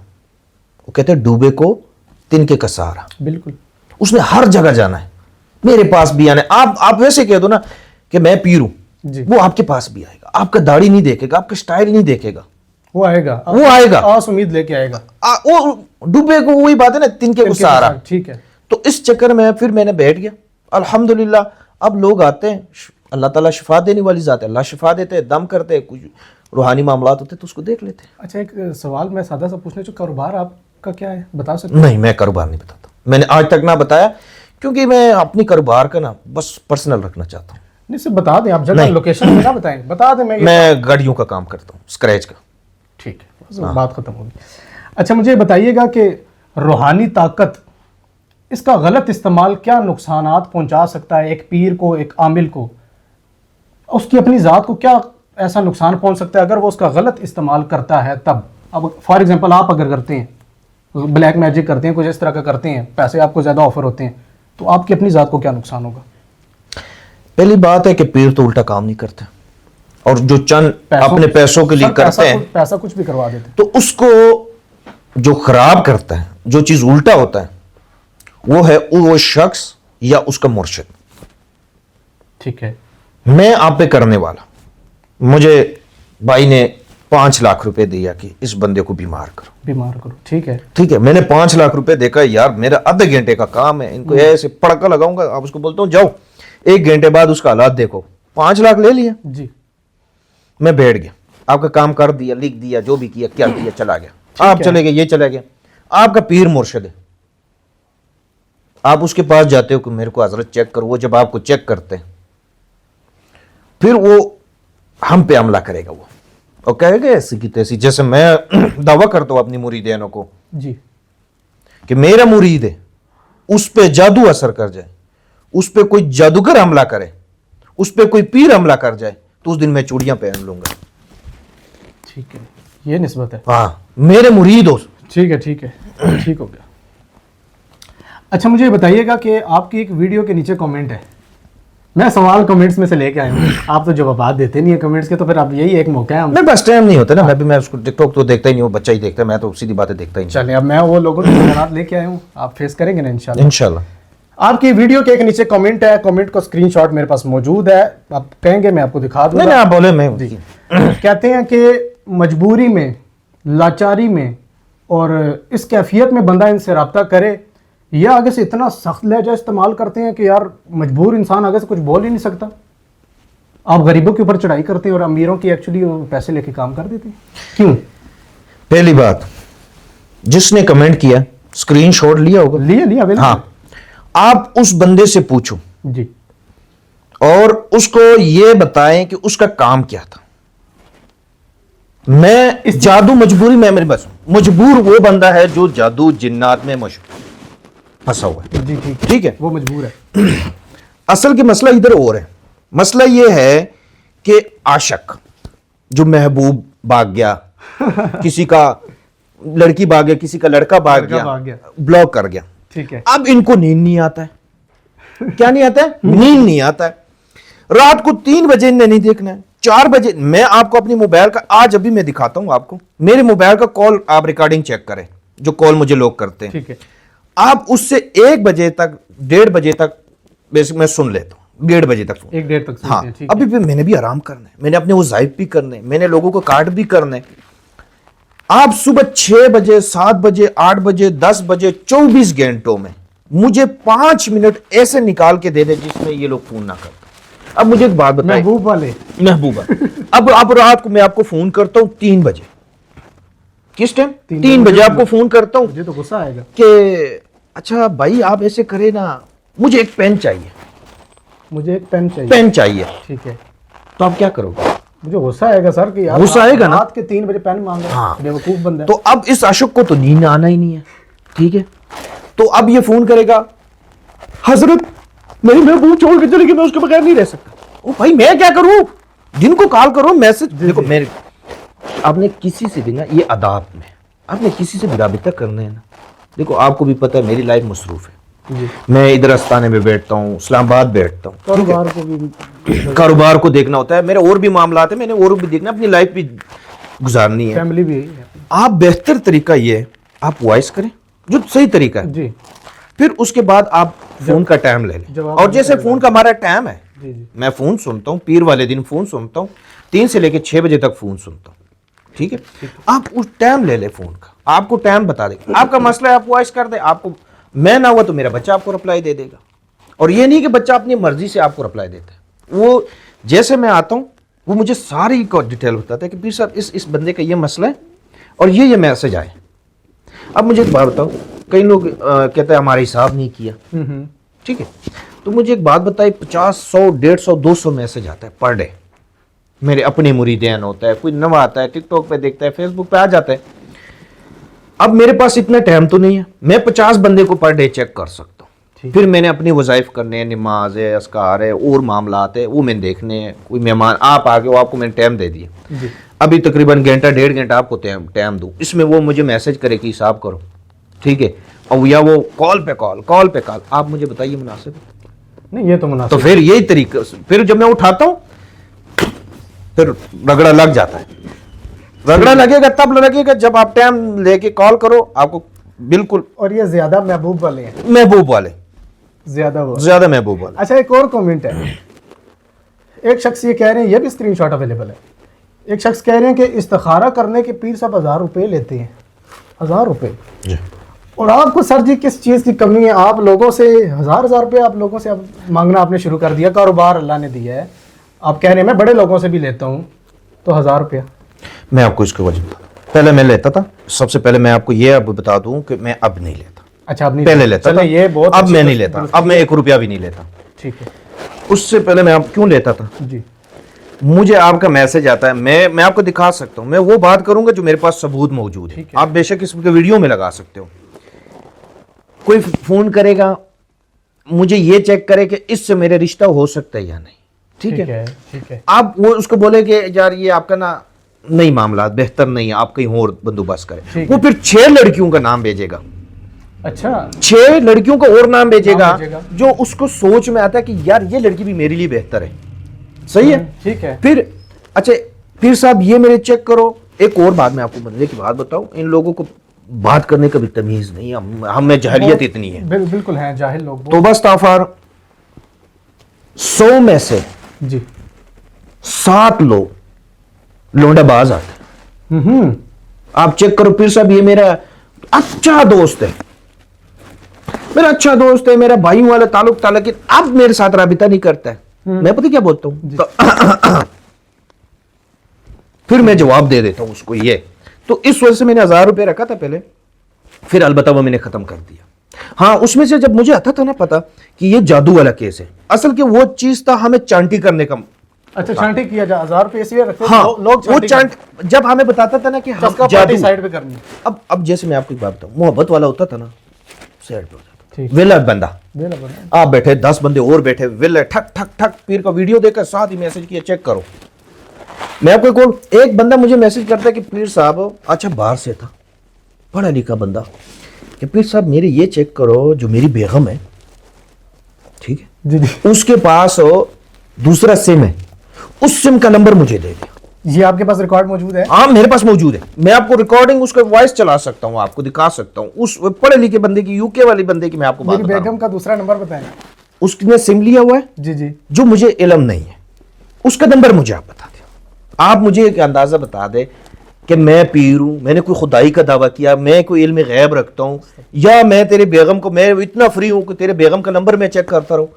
وہ کہتے ہیں ڈوبے کو تنکے کا سہارا. بالکل, اس نے ہر جگہ جانا ہے, میرے پاس بھی آنا ہے. آپ ویسے کہہ دو نا کہ میں پیر ہوں, وہ آپ کے پاس بھی آئے گا, آپ کا داڑھی نہیں دیکھے گا, آپ کا سٹائل نہیں دیکھے گا, وہ آئے گا, آس امید لے کے آئے گا. وہ ڈوبے کو, وہی بات ہے نا, تنکے کو سہارا. ٹھیک ہے. تو اس چکر میں پھر میں نے بیٹھ گیا, الحمدللہ. اب لوگ آتے ہیں, اللہ تعالیٰ شفا دینے والی ذات ہے, اللہ شفا دیتے, دم کرتے, کچھ روحانی معاملات ہوتے تو اس کو دیکھ لیتے. اچھا, ایک سوال میں سادہ سا پوچھنا چاہوں, کاروبار آپ کا کیا ہے, بتا سکتے؟ نہیں, میں کاروبار نہیں بتاتا, میں نے آج تک نہ بتایا, کیونکہ میں اپنی کاروبار کا نا بس پرسنل رکھنا چاہتا ہوں. نہیں صرف بتا دیں آپ جگہ لوکیشن نہ بتائیں, بتا دیں. میں گاڑیوں کا کام کرتا ہوں, اسکریچ کا. ٹھیک ہے, بات ختم ہوگی. اچھا مجھے بتائیے گا کہ روحانی طاقت, اس کا غلط استعمال کیا نقصانات پہنچا سکتا ہے ایک پیر کو, ایک عامل کو, اس کی اپنی ذات کو کیا ایسا نقصان پہنچ سکتا ہے اگر وہ اس کا غلط استعمال کرتا ہے تب. اب فار ایگزامپل آپ اگر کرتے ہیں, بلیک میجک کرتے ہیں, کچھ اس طرح کا کرتے ہیں, پیسے آپ کو زیادہ آفر ہوتے ہیں, تو آپ کی اپنی ذات کو کیا نقصان ہوگا؟ پہلی بات ہے کہ پیر تو الٹا کام نہیں کرتے, اور جو چند اپنے پیسوں کے لیے کرتے ہیں, پیسہ کچھ بھی کروا دیتے ہیں, تو اس کو جو خراب کرتا ہے, جو چیز الٹا ہوتا ہے, وہ ہے وہ شخص یا اس کا مرشد. ٹھیک ہے, میں آپ پہ کرنے والا, مجھے بھائی نے 5 لاکھ روپے دیا کہ اس بندے کو بیمار کرو. ٹھیک ہے, ٹھیک ہے, میں نے 5 لاکھ روپے دیکھا, یار میرا آدھے گھنٹے کا کام ہے, ان کو ایسے پڑکا لگاؤں گا, آپ اس کو بولتا ہوں جاؤ, 1 گھنٹے بعد اس کا حالات دیکھو, 5 لاکھ لے لیا. جی, میں بیٹھ گیا, آپ کا کام کر دیا, لکھ دیا, جو بھی کیا, کیا دیا, چلا گیا. آپ چلے گئے, یہ چلا گیا. آپ کا پیر مرشد ہے, آپ اس کے پاس جاتے ہو کہ میرے کو حضرت چیک کرو. وہ جب آپ کو چیک کرتے ہیں, پھر وہ ہم پہ حملہ کرے گا, وہ اور کہے گا ایسی کی تیسی, جیسے میں دعویٰ کرتا ہوں اپنی مریدینوں کو جی, کہ میرا مرید ہے, اس پہ جادو اثر کر جائے, اس پہ کوئی جادوگر حملہ کرے, اس پہ کوئی پیر حملہ کر جائے, تو اس دن میں چوڑیاں پہن لوں گا. ٹھیک ہے, یہ نسبت ہے. ہاں, میرے مرید ہو. ٹھیک ہے, ٹھیک ہے, ٹھیک ہو گیا. اچھا مجھے بتائیے گا کہ آپ کی ایک ویڈیو کے نیچے کمنٹ ہے, میں سوال کمنٹس میں سے لے کے آیا ہوں, آپ تو جوابات دیتے نہیں ہیں کمنٹس کے, تو پھر اب یہی ایک موقع ہے. میں بس ٹائم نہیں ہوتا نا, میں اس کو ٹک ٹاک تو دیکھتا ہی نہیں ہوں, بچہ ہی دیکھتا ہے, میں تو سیدھی باتیں دیکھتا ہی نہیں. چلیں اب میں وہ لوگوں کے سوالات لے کے آیا ہوں, آپ فیس کریں گے نا انشاءاللہ. انشاءاللہ. آپ کی ویڈیو کے ایک نیچے کمنٹ ہے, کمنٹ کا اسکرین شاٹ میرے پاس موجود ہے, آپ کہیں گے میں آپ کو دکھا دوں. نہیں, آپ بولے. میں کہتے ہیں کہ مجبوری میں, لاچاری میں اور اس کیفیت میں بندہ ان سے رابطہ کرے, یا آگے سے اتنا سخت لہجہ استعمال کرتے ہیں کہ یار مجبور انسان آگے سے کچھ بول ہی نہیں سکتا. آپ غریبوں کے اوپر چڑھائی کرتے ہیں اور امیروں کی ایکچولی پیسے لے کے کام کر دیتے ہیں, کیوں؟ پہلی بات, جس نے کمنٹ کیا اسکرین شاٹ لیا ہوگا, لیا ہاں, آپ اس بندے سے پوچھو جی, اور اس کو یہ بتائیں کہ اس کا کام کیا تھا. میں اس جادو مجبوری میں میرے بس, مجبور وہ بندہ ہے جو جادو جنات میں پھنسا ہوا ہے. جی ٹھیک ہے, وہ مجبور ہے. اصل کے مسئلہ ادھر اور ہے. مسئلہ یہ ہے کہ عاشق جو محبوب بھاگ گیا, کسی کا لڑکی بھاگ گیا, کسی کا لڑکا بھاگ گیا, بلاک کر گیا. ٹھیک ہے, اب ان کو نیند نہیں آتا ہے. کیا نہیں آتا ہے؟ نیند نہیں آتا ہے. رات کو 3 بجے انہیں نہیں دیکھنا ہے, 4 بجے. میں آپ کو اپنی موبائل کا آج ابھی میں دکھاتا ہوں آپ کو, میرے موبائل کا کال آپ ریکارڈنگ چیک کریں, جو کال مجھے لوگ کرتے ہیں. ٹھیک ہے, آپ اس سے 1 بجے تک 1:30 بجے تک بیسک میں سن لیتا ہوں, 1:30 بجے تک. 1:30 تک. ہاں, ابھی بھی میں نے بھی آرام کرنا ہے, میں نے اپنے وظائف بھی کرنے, میں نے لوگوں کو کارڈ بھی کرنے. آپ صبح 6 بجے 7 بجے 8 بجے 10 بجے 24 گھنٹوں میں مجھے 5 منٹ ایسے نکال کے دے دے جس میں یہ لوگ فون نہ کرتے. اب مجھے ایک بات بتائیں, محبوب والے, محبوبہ, اب رات کو میں آپ کو فون کرتا ہوں 3 بجے. کس ٹائم؟ 3 بجے آپ کو فون کرتا ہوں. مجھے تو غصہ آئے گا کہ اچھا بھائی آپ ایسے کرے نا, مجھے ایک پین چاہیے, مجھے ایک پین چاہیے. پین چاہیے. ٹھیک ہے, تو آپ کیا کرو گے؟ مجھے غصہ آئے گا سر, کہ یار غصہ آئے گا نا, رات کے 3 بجے پین مانگ رہا ہے, بیوقوف بندہ. تو اب اس عاشق کو تو نیند آنا ہی نہیں ہے. ٹھیک ہے, تو اب یہ فون کرے گا, حضرت میری محبوب چھوڑ کے چلے گی, میں اس کے بغیر نہیں رہ سکتا. او بھائی میں کیا کروں, جن کو کال کرو میسج. دیکھو میرے, آپ نے کسی سے بھی نا, یہ آداب میں آپ نے کسی سے بھی رابطہ کرنا ہے نا, دیکھو آپ کو بھی پتہ ہے میری لائف مصروف ہے. میں ادھر استانے میں بیٹھتا ہوں, اسلام آباد بیٹھتا ہوں, کاروبار کو دیکھنا ہوتا ہے, میرے اور بھی معاملات ہیں, میں نے اور بھی دیکھنا, اپنی لائف بھی گزارنی ہے, فیملی بھی. آپ بہتر طریقہ یہ ہے آپ وائس کریں, جو صحیح طریقہ ہے جی, پھر اس کے بعد آپ فون کا ٹائم لے لیں. اور جیسے فون کا ہمارا ٹائم ہے, میں فون سنتا ہوں, پیر والے دن فون سنتا ہوں, 3 سے لے کے 6 بجے تک فون سنتا ہوں. ٹھیک ہے, آپ اس ٹائم لے لیں فون کا, آپ کو ٹائم بتا دیں, آپ کا مسئلہ ہے آپ وائس کر دیں, آپ کو میں نہ ہوا تو میرا بچہ آپ کو رپلائی دے دے گا. اور یہ نہیں کہ بچہ اپنی مرضی سے آپ کو رپلائی دیتا ہے, وہ جیسے میں آتا ہوں وہ مجھے ساری ڈیٹیل بتاتا ہے کہ پیر صاحب اس بندے کا یہ مسئلہ ہے اور یہ میسج آئے. اب مجھے ایک بات بتاؤ, کئی لوگ کہتے ہیں ہمارا حساب نہیں کیا. ٹھیک ہے, تو تو مجھے ایک بات بتائی, 50 100 150 200 میسج آتا ہے پر ڈے. میرے اپنے مریدین ہوتا ہے, کوئی نوا آتا ہے, ٹک ٹاک پہ دیکھتا ہے, فیس بک پہ آ جاتا ہے. اب میرے پاس اتنا ٹائم تو نہیں ہے, میں 50 بندے کو پر ڈے چیک کر سکتا ہوں. پھر میں نے اپنی وظائف کرنے ہیں, نماز ہے, اذکار ہے, اور معاملات ہے, وہ میں نے دیکھنے ہیں. کوئی مہمان آپ آ گئے, آپ کو میں نے ٹائم دے دیا, ابھی تقریباً گھنٹہ 1.5 گھنٹہ آپ کو ٹائم دوں, اس میں وہ مجھے میسج کرے کہ حساب کرو, ٹھیک ہے, اور یا وہ کال پہ کال, آپ مجھے بتائیے مناسب ہے؟ نہیں, یہ تو مناسب. تو پھر یہی طریقہ, پھر جب میں اٹھاتا ہوں پھر رگڑا لگ جاتا ہے. رگڑا لگے گا تب لگے گا جب آپ ٹائم لے کے کال کرو, آپ کو بالکل. اور یہ زیادہ محبوب والے ہیں, محبوب والے, زیادہ محبوب والے. اچھا, ایک اور کامنٹ ہے. ایک شخص یہ کہہ رہے ہیں, یہ بھی اسکرین شاٹ اویلیبل ہے. ایک شخص کہہ رہے ہیں کہ استخارہ کرنے کے پیر صاحب 1000 روپے لیتے ہیں, 1000 روپے. اور آپ کو سر جی کس چیز کی کمی ہے؟ آپ لوگوں سے 1000 روپے آپ لوگوں سے مانگنا آپ نے شروع کر دیا. کاروبار اللہ نے دیا ہے, آپ کہہ رہے ہیں میں بڑے لوگوں سے بھی لیتا ہوں, تو 1000 روپیہ. میں آپ کو اس کی وجہ بتا, پہلے میں لیتا تھا. سب سے پہلے میں آپ کو یہ اب بتا دوں کہ میں اب نہیں لیتا. اچھا, اب نہیں پہلے لیتا تھا, یہ بہت اب میں نہیں لیتا. اب میں 1 روپیہ بھی نہیں لیتا. ٹھیک ہے. اس سے پہلے میں آپ کیوں لیتا تھا؟ جی, مجھے آپ کا میسج آتا ہے, میں آپ کو دکھا سکتا ہوں, میں وہ بات کروں گا جو میرے پاس ثبوت موجود ہے. آپ بے شک اس کے ویڈیو میں لگا سکتے ہو. کوئی فون کرے گا, مجھے یہ چیک کرے کہ اس سے میرے رشتہ ہو سکتا ہے یا نہیں. ٹھیک ہے. آپ وہ اس کو بولے کہ یار یہ آپ کا نا نہیں معاملات بہتر نہیں ہے, آپ کہیں اور بندوبست کرے. وہ پھر 6 لڑکیوں کا نام بھیجے گا. اچھا, 6 لڑکیوں کا اور نام بھیجے گا جو اس کو سوچ میں آتا ہے کہ یار یہ لڑکی بھی میرے لیے بہتر ہے. صحیح ہے. ٹھیک ہے. پھر اچھا پھر صاحب یہ میرے چیک کرو. ایک اور بات میں آپ کو بندے کی بات بتاؤں, ان لوگوں کو بات کرنے کا بھی تمیز نہیں, ہم میں جاہلیت اتنی ہے. بالکل ہیں جاہل لوگ. تو بس استغفار, 100 میں سے جی 7 لوگ لونڈا باز آتے ہیں. آپ چیک کرو. پھر صاحب یہ میرا اچھا دوست ہے, میرا بھائیوں والا تعلق تھا, لیکن اب میرے ساتھ رابطہ نہیں کرتا ہے. میں پتہ کیا بولتا ہوں, پھر میں جواب دے دیتا ہوں اس کو یہ. تو اس وجہ سے میں نے 1000 روپے رکھا تھا پہلے, پھر البتہ وہ میں نے ختم کر دیا. ہاں, اس میں سے جب مجھے آتا تھا نا پتا کہ یہ جادو والا کیس ہے, اصل کہ وہ چیز تھا ہمیں چانٹی کرنے کا. اچھا, چانٹی کیا جا 1000 روپے اس لیے رکھتے ہاں, لوگ وہ چانٹی جب ہمیں بتاتا تھا نا کہ ہم جادو سائڈ پہ کرنی. اب جیسے میں آپ کو ایک بات بتاؤں, محبت والا ہوتا تھا نا سائڈ پہ ہوتا تھا, ویلا بندہ آپ بیٹھے 10 بندے اور بیٹھے, ویلا ٹھک ٹھک ٹھک, پیر کا ویڈیو دیکھ کر ساتھ ہی میسج کیا چیک کرو. میں آپ کو ایک بندہ مجھے میسج کرتا ہے کہ پیر صاحب, اچھا باہر سے تھا, پڑھا لکھا بندہ, کہ پیر صاحب میرے یہ چیک کرو جو میری بیگم ہے, ٹھیک ہے, اس کے پاس دوسرا سم ہے, اس سم کا نمبر مجھے دے دیا. یہ آپ کے پاس ریکارڈ موجود ہے؟ ہاں میرے پاس موجود ہے. میں آپ کو ریکارڈنگ اس کا وائس چلا سکتا ہوں, آپ کو دکھا سکتا ہوں. اس پڑھے لکھے بندے کی, UK والے بندے کی میں آپ کو بات بتا رہا ہوں. بیگم کا دوسرا نمبر بتائیں. اس نے سم لیا ہوا ہے, جی, جو مجھے علم نہیں ہے, اس کا نمبر مجھے آپ بتا دیں. آپ مجھے ایک اندازہ بتا دیں کہ میں پیر ہوں, میں نے کوئی خدائی کا دعویٰ کیا, میں کوئی علم غیب رکھتا ہوں, یا میں تیرے بیگم کو, میں اتنا فری ہوں کہ تیرے بیگم کا نمبر میں چیک کرتا رہوں.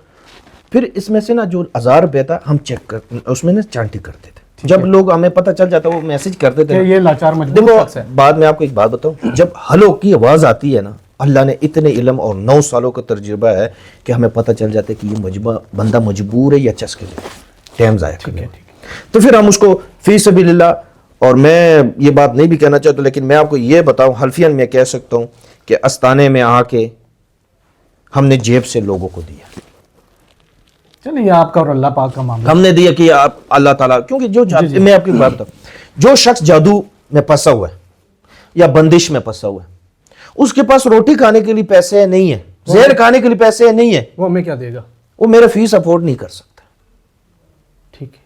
پھر اس میں سے نا جو 1000 روپے تھا ہم چیک کرتے, اس میں نا چانٹی کرتے تھے. جب لوگ ہمیں پتہ چل جاتا وہ میسج کرتے تھے. یہ لاچار مجبور شخص ہے. بعد میں آپ کو ایک بات بتاؤں, جب ہلو کی آواز آتی ہے نا, اللہ نے اتنے علم اور 9 سالوں کا تجربہ ہے کہ ہمیں پتہ چل جاتا ہے کہ یہ بندہ مجبور ہے یا چسکے ٹائم ضائع کرنے. تو پھر ہم اس کو فی سبیل اللہ, اور میں یہ بات نہیں بھی کہنا چاہتا, لیکن میں آپ کو یہ بتاؤں حلفیاً میں کہہ سکتا ہوں کہ استانے میں آ کے ہم نے جیب سے لوگوں کو دیا. چلیے, یہ آپ کا اور اللہ پاک کا معاملہ, ہم نے دیا کہ آپ اللہ تعالیٰ, کیونکہ میں آپ کی بات بتاؤں, جو شخص جادو میں پھنسا ہوا ہے یا بندش میں پھنسا ہوا ہے, اس کے پاس روٹی کھانے کے لیے پیسے نہیں ہے, زہر کھانے کے لیے پیسے نہیں ہے, وہ ہمیں کیا دے گا؟ وہ میرا فیس افورڈ نہیں کر سکتا. ٹھیک ہے,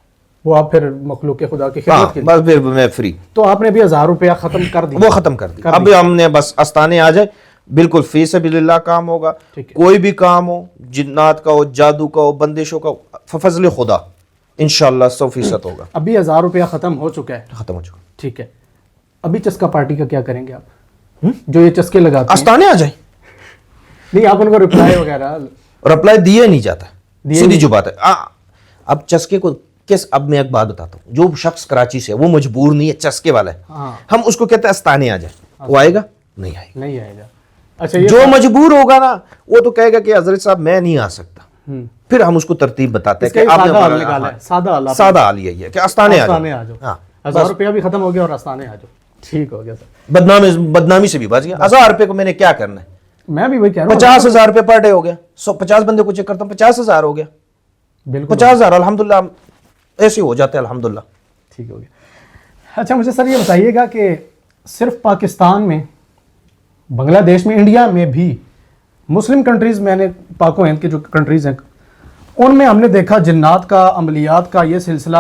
وہ آپ پھر مخلوق خدا کی خدمت کے لیے, بس پھر میں فری. تو آپ نے بھی 1000 روپیہ ختم کر دیا. وہ ختم کر دیا. اب ہم نے بس استانے آ جائے, بالکل فی سبیل اللہ کام ہوگا. کوئی بھی کام ہو, جنات کا ہو, جادو کا ہو, بندشوں کا ہو, فضل خدا انشاءاللہ 100% ہوگا. ابھی 1000 روپیہ ختم ہو چکا ہے. ختم ہو چکا. ٹھیک ہے, ابھی چسکا پارٹی کا کیا کریں گے آپ, جو یہ چسکے لگاتے ہیں؟ استانے آ جائیں. نہیں, آپ ان کو رپلائی وغیرہ رپلائی دیے نہیں جاتا, سیدھی جو بات ہے. اب چسکے کو اب میں ایک بات بتاتا ہوں, جو شخص کراچی سے وہ مجبور نہیں ہے, چسکے والا ہے, ہم اس کو کہتے ہیں استانے آ جائے. وہ آئے گا نہیں آئے گا. اچھا, جو مجبور ہوگا نا وہ تو کہے گا کہ حضرت صاحب میں نہیں آ سکتا. پھر ہم اس کو ترتیب بتاتے ہیں کہ آپ نے سادہ حال یہی ہے کہ آستانے آ جاؤ. 1000 روپیہ بھی ختم ہو گیا اور آستانے آ جاؤ. ٹھیک ہو گیا سر. بدنامی سے بھی بچ گیا. 1000 روپے کو میں نے کیا کرنا ہے؟ میں بھی وہی کہہ رہا ہوں. 50,000 روپے پر ڈے ہو گیا. 50 بندے کو چیک کرتا ہوں 50,000 ہو گیا. بالکل 50,000 الحمدللہ ایسے ہو جاتے ہیں الحمدللہ. ٹھیک ہو گیا. اچھا مجھے سر یہ بتائیے گا کہ صرف پاکستان میں، بنگلہ دیش میں، انڈیا میں بھی مسلم کنٹریز، میں نے پاک و ہند کی جو کنٹریز ہیں ان میں ہم نے دیکھا جنات کا، عملیات کا یہ سلسلہ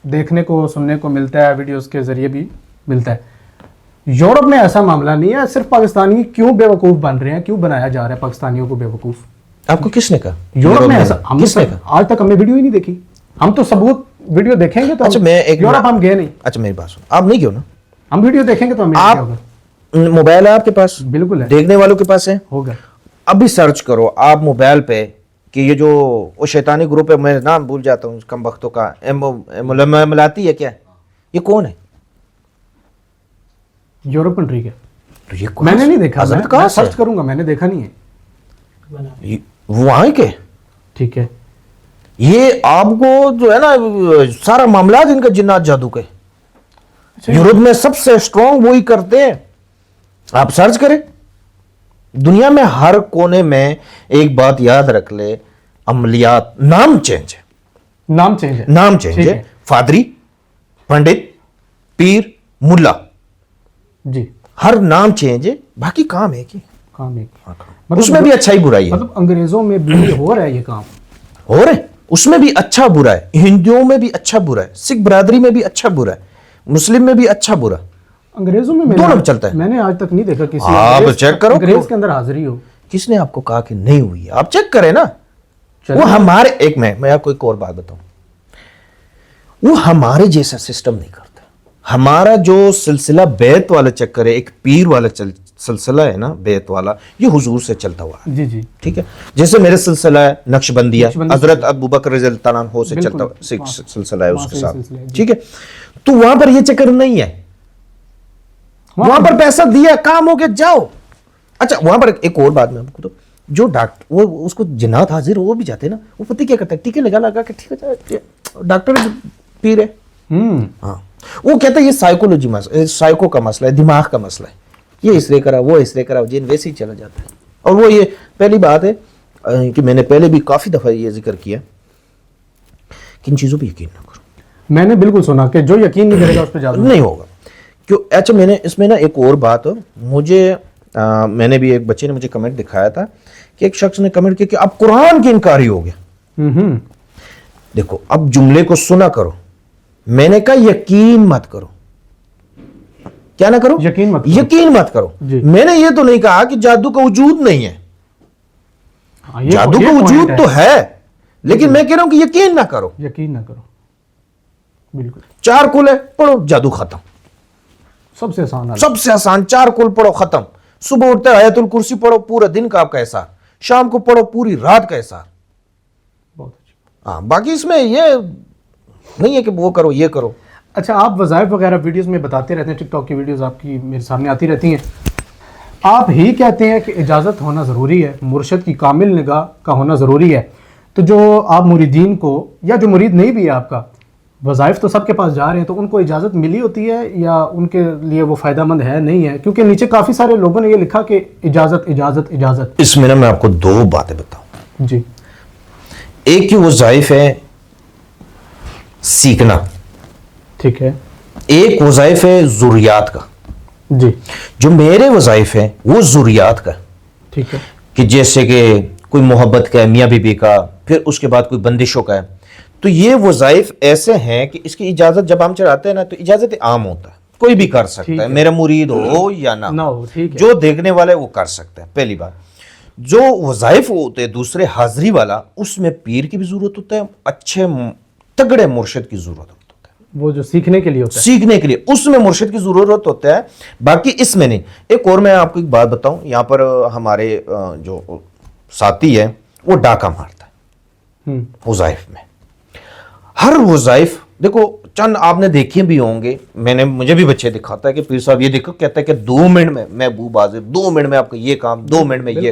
دیکھنے کو سننے کو ملتا ہے، ویڈیوز کے ذریعے بھی ملتا ہے. یورپ میں ایسا معاملہ نہیں ہے. صرف پاکستانی کیوں بے وقوف بن رہے ہیں؟ کیوں بنایا جا رہا ہے پاکستانیوں کو بے وقوف؟ آپ کو کس نے کہا یورپ میں ایسا؟ کس نے کہا؟ آج تک ہم نے ویڈیو ہی نہیں دیکھی. ہم تو ثبوت ویڈیو دیکھیں گے تو. اچھا میں ایک یورپ ہم گئے نہیں. اچھا میری بات سن، آپ نہیں گئے نا؟ ہم ویڈیو دیکھیں گے تو ہمیں کیا ہوگا؟ موبائل ہے آپ کے پاس؟ بالکل ہے. دیکھنے والوں کے پاس ہے ہوگا. ابھی سرچ کرو آپ موبائل پہ کہ یہ جو وہ شیطانی گروپ ہے، میں نام بھول جاتا ہوں کم وقتوں کا، ملاتی ہے کیا، یہ کون ہے؟ یورپ کنٹری کے. تو یہ میں نے نہیں دیکھا. حضرت میں سرچ کروں گا. میں نے دیکھا نہیں ہے. وہاں کے ٹھیک ہے. یہ آپ کو جو ہے نا سارا معاملات ان کا جنات جادو کے یورپ میں سب سے اسٹرانگ وہی کرتے ہیں. آپ سرچ کریں دنیا میں ہر کونے میں. ایک بات یاد رکھ لے، عملیات نام چینج ہے، نام چینج ہے. فادری، پنڈت، پیر، ملا، جی ہر نام چینج ہے، باقی کام ہے کہ کام ایک. اس میں بھی اچھائی برائی ہے. مطلب انگریزوں میں بھی ہو رہا ہے یہ کام. ہو رہے اس میں بھی اچھا برا ہے. ہندوؤں میں بھی اچھا برا ہے، سکھ برادری میں بھی اچھا برا ہے، مسلم میں بھی اچھا برا. انگریزوں میں دونوں چلتا ہے. میں نے آج تک نہیں دیکھا کسی آپ چیک کرو انگریز کے اندر حاضری ہو. کس نے آپ کو کہا کہ نہیں ہوئی ہے؟ آپ چیک کریں نا. وہ ہمارے ایک میں آپ کو ایک اور بات بتاؤں، وہ ہمارے جیسا سسٹم نہیں کرتا. ہمارا جو سلسلہ بیعت والا چکر ہے، ایک پیر والا سلسلہ ہے نا بیعت والا، یہ حضور سے چلتا ہوا ہے. جی جی ٹھیک ہے. جیسے میرے سلسلہ ہے نقشبندیہ، حضرت ابو بکر رضی اللہ تعالیٰ عنہ سے چلتا ہوا سلسلہ ہے اس کے ساتھ. ٹھیک ہے. تو وہاں پر یہ چکر نہیں ہے. وہاں پر پیسہ دیا، کام ہو گیا، جاؤ. اچھا وہاں پر ایک اور بات میں آپ کو تو، جو ڈاکٹر وہ اس کو جنات حاضر وہ بھی جاتے ہیں نا، وہ پتہ کیا کرتا ہے، ٹیکے لگا کے ٹھیک ہے ڈاکٹر پیر ہے. ہاں وہ کہتا ہے یہ سائیکولوجی سائیکو کا مسئلہ ہے، دماغ کا مسئلہ ہے، یہ اس لیے کرا وہ اس لیے کرا، جن ویسے ہی چلا جاتا ہے. اور وہ یہ پہلی بات ہے کہ میں نے پہلے بھی کافی دفعہ یہ ذکر کیا کہ ان چیزوں پہ یقین نہ کرو. میں نے بالکل سنا کہ جو یقین نہیں کرے گا اس پہ جادو نہیں ہوگا. کیوں؟ اچھا میں نے اس میں نا ایک اور بات مجھے میں نے بھی ایک بچے نے مجھے کمنٹ دکھایا تھا کہ ایک شخص نے کمنٹ کیا کہ اب قرآن کی انکاری ہو گیا. دیکھو اب جملے کو سنا کرو. میں نے کہا یقین مت کرو. کیا نہ کرو؟ یقین مت کرو. میں نے یہ تو نہیں کہا کہ جادو کا وجود نہیں ہے. جادو کا وجود تو ہے، لیکن میں کہہ رہا ہوں کہ یقین نہ کرو. یقین نہ کرو. بالکل. 4 کل ہے، پڑھو جادو ختم. سب سے آسان، سب سے آسان. 4 کل پڑھو ختم. صبح اٹھتے آیت الکرسی پڑھو، پورا دن کا آپ کا احسان. شام کو پڑھو، پوری رات کا احسان. بہت اچھا. ہاں باقی اس میں یہ نہیں ہے کہ وہ کرو یہ کرو. اچھا آپ وظائف وغیرہ ویڈیوز میں بتاتے رہتے ہیں، ٹک ٹاک کی ویڈیوز آپ کی میرے سامنے آتی رہتی ہیں. آپ ہی کہتے ہیں کہ اجازت ہونا ضروری ہے، مرشد کی کامل نگاہ کا ہونا ضروری ہے. تو جو آپ مریدین کو، یا جو مرید نہیں بھی ہے آپ کا، وظائف تو سب کے پاس جا رہے ہیں، تو ان کو اجازت ملی ہوتی ہے یا ان کے لیے وہ فائدہ مند ہے نہیں ہے؟ کیونکہ نیچے کافی سارے لوگوں نے یہ لکھا کہ اجازت اجازت اجازت. اس میں آپ کو 2 باتیں بتاؤں. جی. ایک کی وظائف ہے سیکھنا، ٹھیک ہے. ایک وظائف ہے ضروریات کا. جی. جو میرے وظائف ہیں وہ ضروریات کا. ٹھیک ہے. کہ جیسے کہ کوئی محبت کا ہے، میاں بیوی کا، پھر اس کے بعد کوئی بندشوں کا ہے. تو یہ وظائف ایسے ہیں کہ اس کی اجازت جب ہم چڑھاتے ہیں نا تو اجازت عام ہوتا ہے، کوئی بھی کر سکتا ہے، میرا مرید ہو یا نہ ہو، جو دیکھنے والا ہے وہ کر سکتا ہے. پہلی بات. جو وظائف ہوتے ہیں دوسرے حاضری والا، اس میں پیر کی بھی ضرورت ہوتا ہے، اچھے تگڑے مرشد کی ضرورت ہوتا ہے. وہ جو سیکھنے کے لیے ہوتا ہے، سیکھنے کے لیے اس میں مرشد کی ضرورت ہوتا ہے، باقی اس میں نہیں. ایک اور میں آپ کو ایک بات بتاؤں، یہاں پر ہمارے جو ساتھی ہے وہ ڈاکہ مارتا ہے وظائف میں. ہر وظائف دیکھو چند آپ نے دیکھے بھی ہوں گے، مجھے بھی بچے دکھاتا ہے کہ پیر صاحب یہ دیکھو، کہتا ہے کہ 2 منٹ میں محبوب حاضر، 2 منٹ میں آپ کا یہ کام، 2 منٹ میں یہ.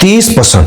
30%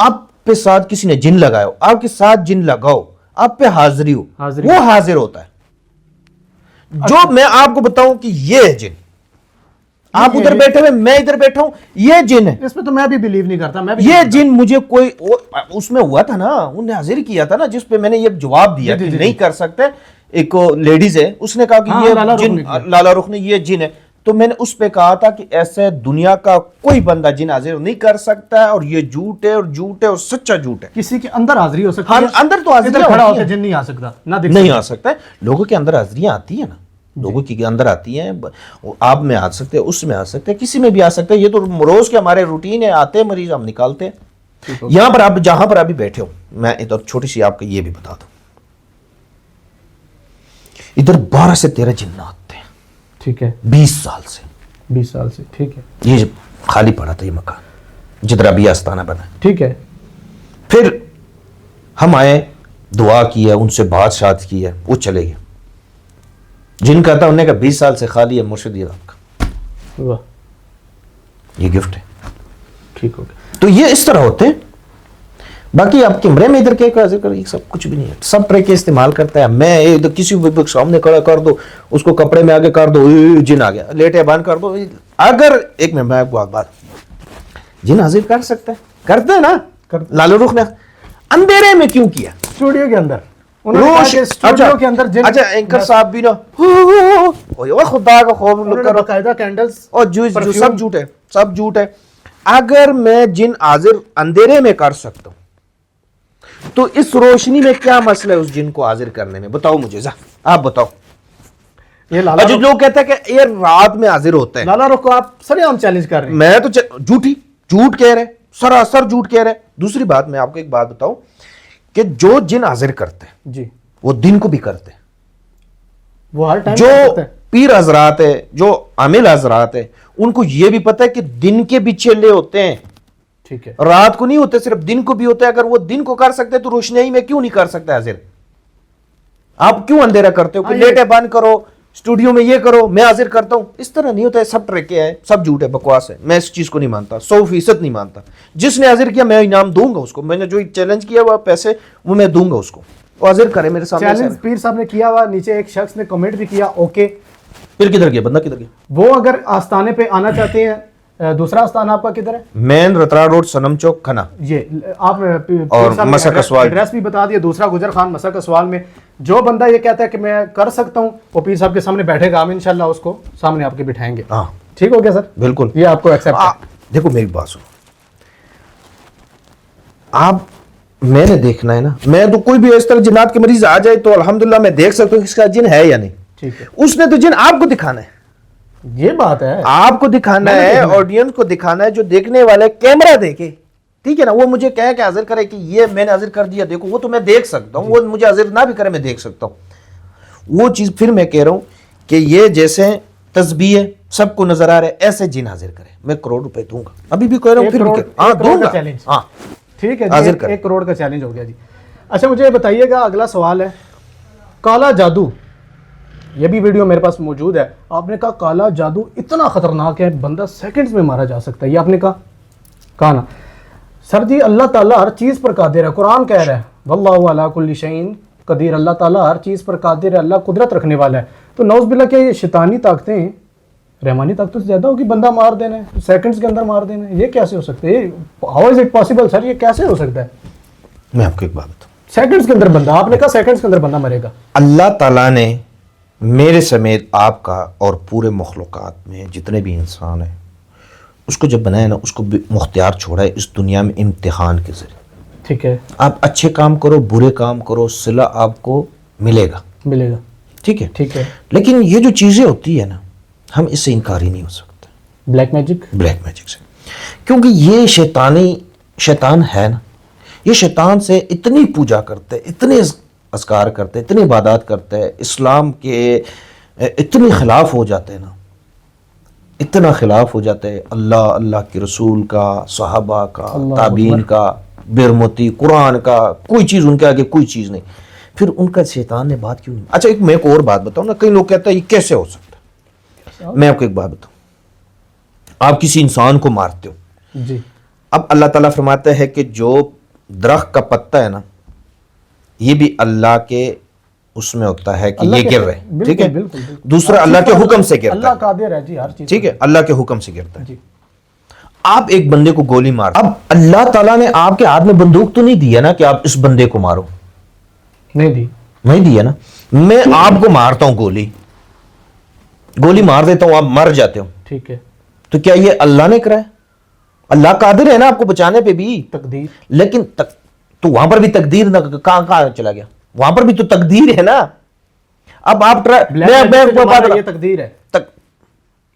آپ پہ ساتھ کسی نے جن لگایا ہو، آپ کے ساتھ جن لگاؤ، آپ پہ حاضری ہو، وہ حاضر ہوتا ہے. جو میں آپ کو بتاؤں کہ یہ ہے جن، آپ ادھر بیٹھے ہوئے، میں ادھر بیٹھا ہوں، یہ جن ہے. اس میں تو میں بھی بلیو نہیں کرتا. یہ جن مجھے کوئی اس میں ہوا تھا نا، انہوں نے حاضر کیا تھا نا، جس پہ میں نے یہ جواب دیا کہ نہیں کر سکتے. ایک لیڈیز ہے، اس نے کہا کہ یہ جن لالا رخ نے، یہ جن ہے. تو میں نے اس پہ کہا تھا کہ ایسے دنیا کا کوئی بندہ جن حاضر نہیں کر سکتا ہے، اور یہ جھوٹ ہے، اور جھوٹ ہے، اور سچا جھوٹ ہے. کسی کے اندر حاضری ہو سکتی ہے. اندر تو حاضری کھڑا ہو کے جن نہیں آ سکتا، نہیں آ سکتا ہے. لوگوں کے اندر حاضریاں آتی ہیں نا، لوگوں کے اندر آتی ہیں. آپ میں آ سکتے ہیں، اس میں آ سکتے ہیں، کسی میں بھی آ سکتے ہیں. یہ تو روز کے ہمارے روٹین ہے، آتے ہیں مریض، ہم نکالتے ہیں. یہاں پر آپ جہاں پر ابھی بیٹھے ہو، میں ادھر چھوٹی سی آپ کو یہ بھی بتا دوں، ادھر 12 سے 13 جنات ہیں. ٹھیک ہے. 20 سال سے. 20 سال سے. ٹھیک ہے. یہ خالی پڑا تھا یہ مکان جدھر ابھی آستانہ بنا. ٹھیک ہے. پھر ہم آئے، دعا کی ہے، ان سے بات شات کی ہے، وہ چلے گئے. جن کہتا انہوں نے کہا 20 سال سے خالی ہے مرشد یہ آپ کا. واہ، یہ گفٹ ہے. ٹھیک ہو گیا. تو یہ اس طرح ہوتے ہیں. باقی آپ کیمرے میں ادھر کیا حاضر کر، سب کچھ بھی نہیں ہے. سب ٹریک استعمال کرتا ہے. میں ادھر کسی بھی سامنے کھڑا کر دو، اس کو کپڑے میں آگے کر دو، جن آ گیا، لیٹے بند کر دو. اگر ایک منٹ میں آپ کو بات، جن حاضر کر سکتا ہے، کرتے ہیں نا. لالو رخ نے اندھیرے میں کیوں کیا؟ اسٹوڈیو کے اندر. اسٹوڈیو کے اندر جن. اچھا اینکر صاحب بھی نا، خدا کا خوف کرو، باقاعدہ کینڈلز اور جو سب جھوٹ ہے، سب جھوٹ ہے. اگر میں جن حاضر اندھیرے میں کر سکتا ہوں تو اس روشنی میں کیا مسئلہ ہے اس جن کو حاضر کرنے میں؟ بتاؤ مجھے، آپ بتاؤ. یہ لالا جو لوگ کہتے ہیں کہ یہ رات میں حاضر ہوتا ہے، لالا رخ کو آپ سر عام چیلنج کر رہے ہیں. میں تو جھوٹ کہہ رہے، سراسر جھوٹ کہہ رہے. دوسری بات میں آپ کو ایک بات بتاؤں کہ جو جن حاضر کرتے ہیں جی، وہ دن کو بھی کرتے ہیں. وہ ہر ٹائم جو کرتے ہیں. پیر حضرات ہے، جو عامل حضرات ہے، ان کو یہ بھی پتہ ہے کہ دن کے بھی چیلے ہوتے ہیں، ٹھیک ہے، رات کو نہیں ہوتے، صرف دن کو بھی ہوتے ہیں. اگر وہ دن کو کر سکتے تو روشنائی میں کیوں نہیں کر سکتے حاضر؟ آپ کیوں اندھیرا کرتے ہو کہ لیٹے بند کرو، اسٹوڈیو میں یہ کرو، میں حاضر کرتا ہوں؟ اس طرح نہیں ہوتا ہے. سب ٹریکے ہے، سب جھوٹ ہے، بکواس ہے. میں اس چیز کو نہیں مانتا، 100% نہیں مانتا. جس نے حاضر کیا میں انعام دوں گا اس کو. میں نے جو چیلنج کیا وہ پیسے وہ میں دوں گا اس کو، وہ حاضر کرے میرے سامنے. چیلنج پیر صاحب نے کیا ہوا. نیچے ایک شخص نے کمنٹ بھی کیا، اوکے. پھر کدھر گیا بندہ، کدھر گیا؟ وہ اگر آستانے پہ آنا چاہتے ہیں، دوسرا آستانہ آپ کا کدھر ہے؟ مین رترا روڈ، سنم چوک، کھنا. یہ آپ اور مسا کسوال ایڈریس بھی بتا دیا. دوسرا گجر خان مسا کسوال میں. جو بندہ یہ کہتا ہے کہ میں کر سکتا ہوں، وہ پیر صاحب کے سامنے بیٹھے گا، ہم انشاءاللہ اس کو سامنے آپ کے بٹھائیں گے. ہاں ٹھیک ہو گیا سر؟ بالکل. یہ آپ کو ایکسپٹ ہے. دیکھو میری بات سنو، آپ میں نے دیکھنا ہے نا. میں تو کوئی بھی اس طرح جنات کے مریض آ جائے تو الحمدللہ میں دیکھ سکتا ہوں کہ اس کا جن ہے یا نہیں. ٹھیک ہے. اس نے تو جن آپ کو دکھانا ہے، یہ بات ہے، آپ کو دکھانا ہے، آڈینس کو دکھانا ہے. جو دیکھنے والے کیمرہ دیکھے، ٹھیک ہے نا، وہ مجھے کہے کہ حاضر کرے کہ یہ میں نے حاضر کر دیا، دیکھو. وہ تو میں دیکھ سکتا ہوں، وہ مجھے حاضر نہ بھی کرے میں دیکھ سکتا ہوں. وہ چیز پھر میں کہہ رہا ہوں کہ یہ جیسے تسبیح ہے سب کو نظر آ رہا ہے، ایسے جن حاضر کرے. میں کروڑ روپے دوں گا، ابھی بھی کہہ رہا ہوں، پھر بھی دوں گا. ہاں ٹھیک ہے حاضر جی. کریں. 1 کروڑ کا چیلنج ہو گیا جی. اچھا مجھے یہ بتائیے گا، اگلا سوال ہے کالا جادو. یہ بھی ویڈیو میرے پاس موجود ہے. آپ نے کہا کالا جادو اتنا خطرناک ہے، بندہ سیکنڈز میں مارا جا سکتا ہے. یہ آپ نے کہا نا سر جی. اللہ تعالیٰ ہر چیز پر قادر ہے. قرآن کہہ رہا ہے واللہ علی کل شیء قدیر. اللہ تعالیٰ ہر چیز پر قادر ہے، اللہ قدرت رکھنے والا ہے. تو نعوذ باللہ کہ یہ شیطانی طاقتیں رحمانی طاقتوں سے زیادہ ہوگی، بندہ مار دینا ہے، سیکنڈز کے اندر مار دینا ہے. یہ کیسے ہو سکتا ہے؟ ہاؤ از اٹ پاسبل سر؟ یہ کیسے ہو سکتا ہے؟ میں آپ کو ایک بات بتاؤں، سیکنڈز کے اندر بندہ، آپ نے کہا سیکنڈز کے اندر بندہ مرے گا. اللہ تعالیٰ نے میرے سمیت آپ کا اور پورے مخلوقات میں جتنے بھی انسان ہیں، اس کو جب بنایا نا، اس کو مختار چھوڑا ہے اس دنیا میں امتحان کے ذریعے. ٹھیک ہے. آپ اچھے کام کرو، برے کام کرو، صلہ آپ کو ملے گا. ٹھیک ہے. ٹھیک ہے. لیکن یہ جو چیزیں ہوتی ہے نا، ہم اس سے انکار ہی نہیں ہو سکتے. بلیک میجک سے، کیونکہ یہ شیطان ہے نا. یہ شیطان سے اتنی پوجا کرتے، اتنے اذکار کرتے، اتنی عبادات کرتے، اسلام کے اتنے خلاف ہو جاتے ہیں نا، اتنا خلاف ہو جاتے ہیں اللہ کے رسول کا، صحابہ کا، تابعین کا، برمتی قرآن کا. کوئی چیز ان کے آگے کوئی چیز نہیں. پھر ان کا شیطان نے بات کیوں نہیں؟ اچھا میں ایک اور بات بتاؤں نا. کئی لوگ کہتے ہیں یہ کیسے ہو سکتا ہے. میں آپ کو ایک بات بتاؤں، آپ کسی انسان کو مارتے ہو جی، اب اللہ تعالیٰ فرماتا ہے کہ جو درخت کا پتا ہے نا یہ بھی اللہ کے اس میں ہوتا ہے کہ یہ گر رہے, ٹھیک ہے. دوسرا اللہ کے حکم سے گرتا اللہ قادر ہے جی ہر چیز, ٹھیک ہے, اللہ کے حکم سے گرتا ہے. جی. آپ ایک بندے کو گولی مار, اب اللہ تعالیٰ نے آپ کے ہاتھ میں بندوق تو نہیں دیا نا کہ آپ اس بندے کو مارو, نہیں دیا نا. میں آپ کو مارتا ہوں گولی مار دیتا ہوں, آپ مر جاتے ہو, ٹھیک ہے. تو کیا یہ اللہ نے کرا ہے؟ اللہ قادر ہے نا آپ کو بچانے پہ بھی, تقدیر. لیکن تو وہاں پر بھی تقدیر نہ, کہاں چلا گیا, وہاں پر بھی تو تقدیر ہے نا. اب آپ یہ تقدیر ہے.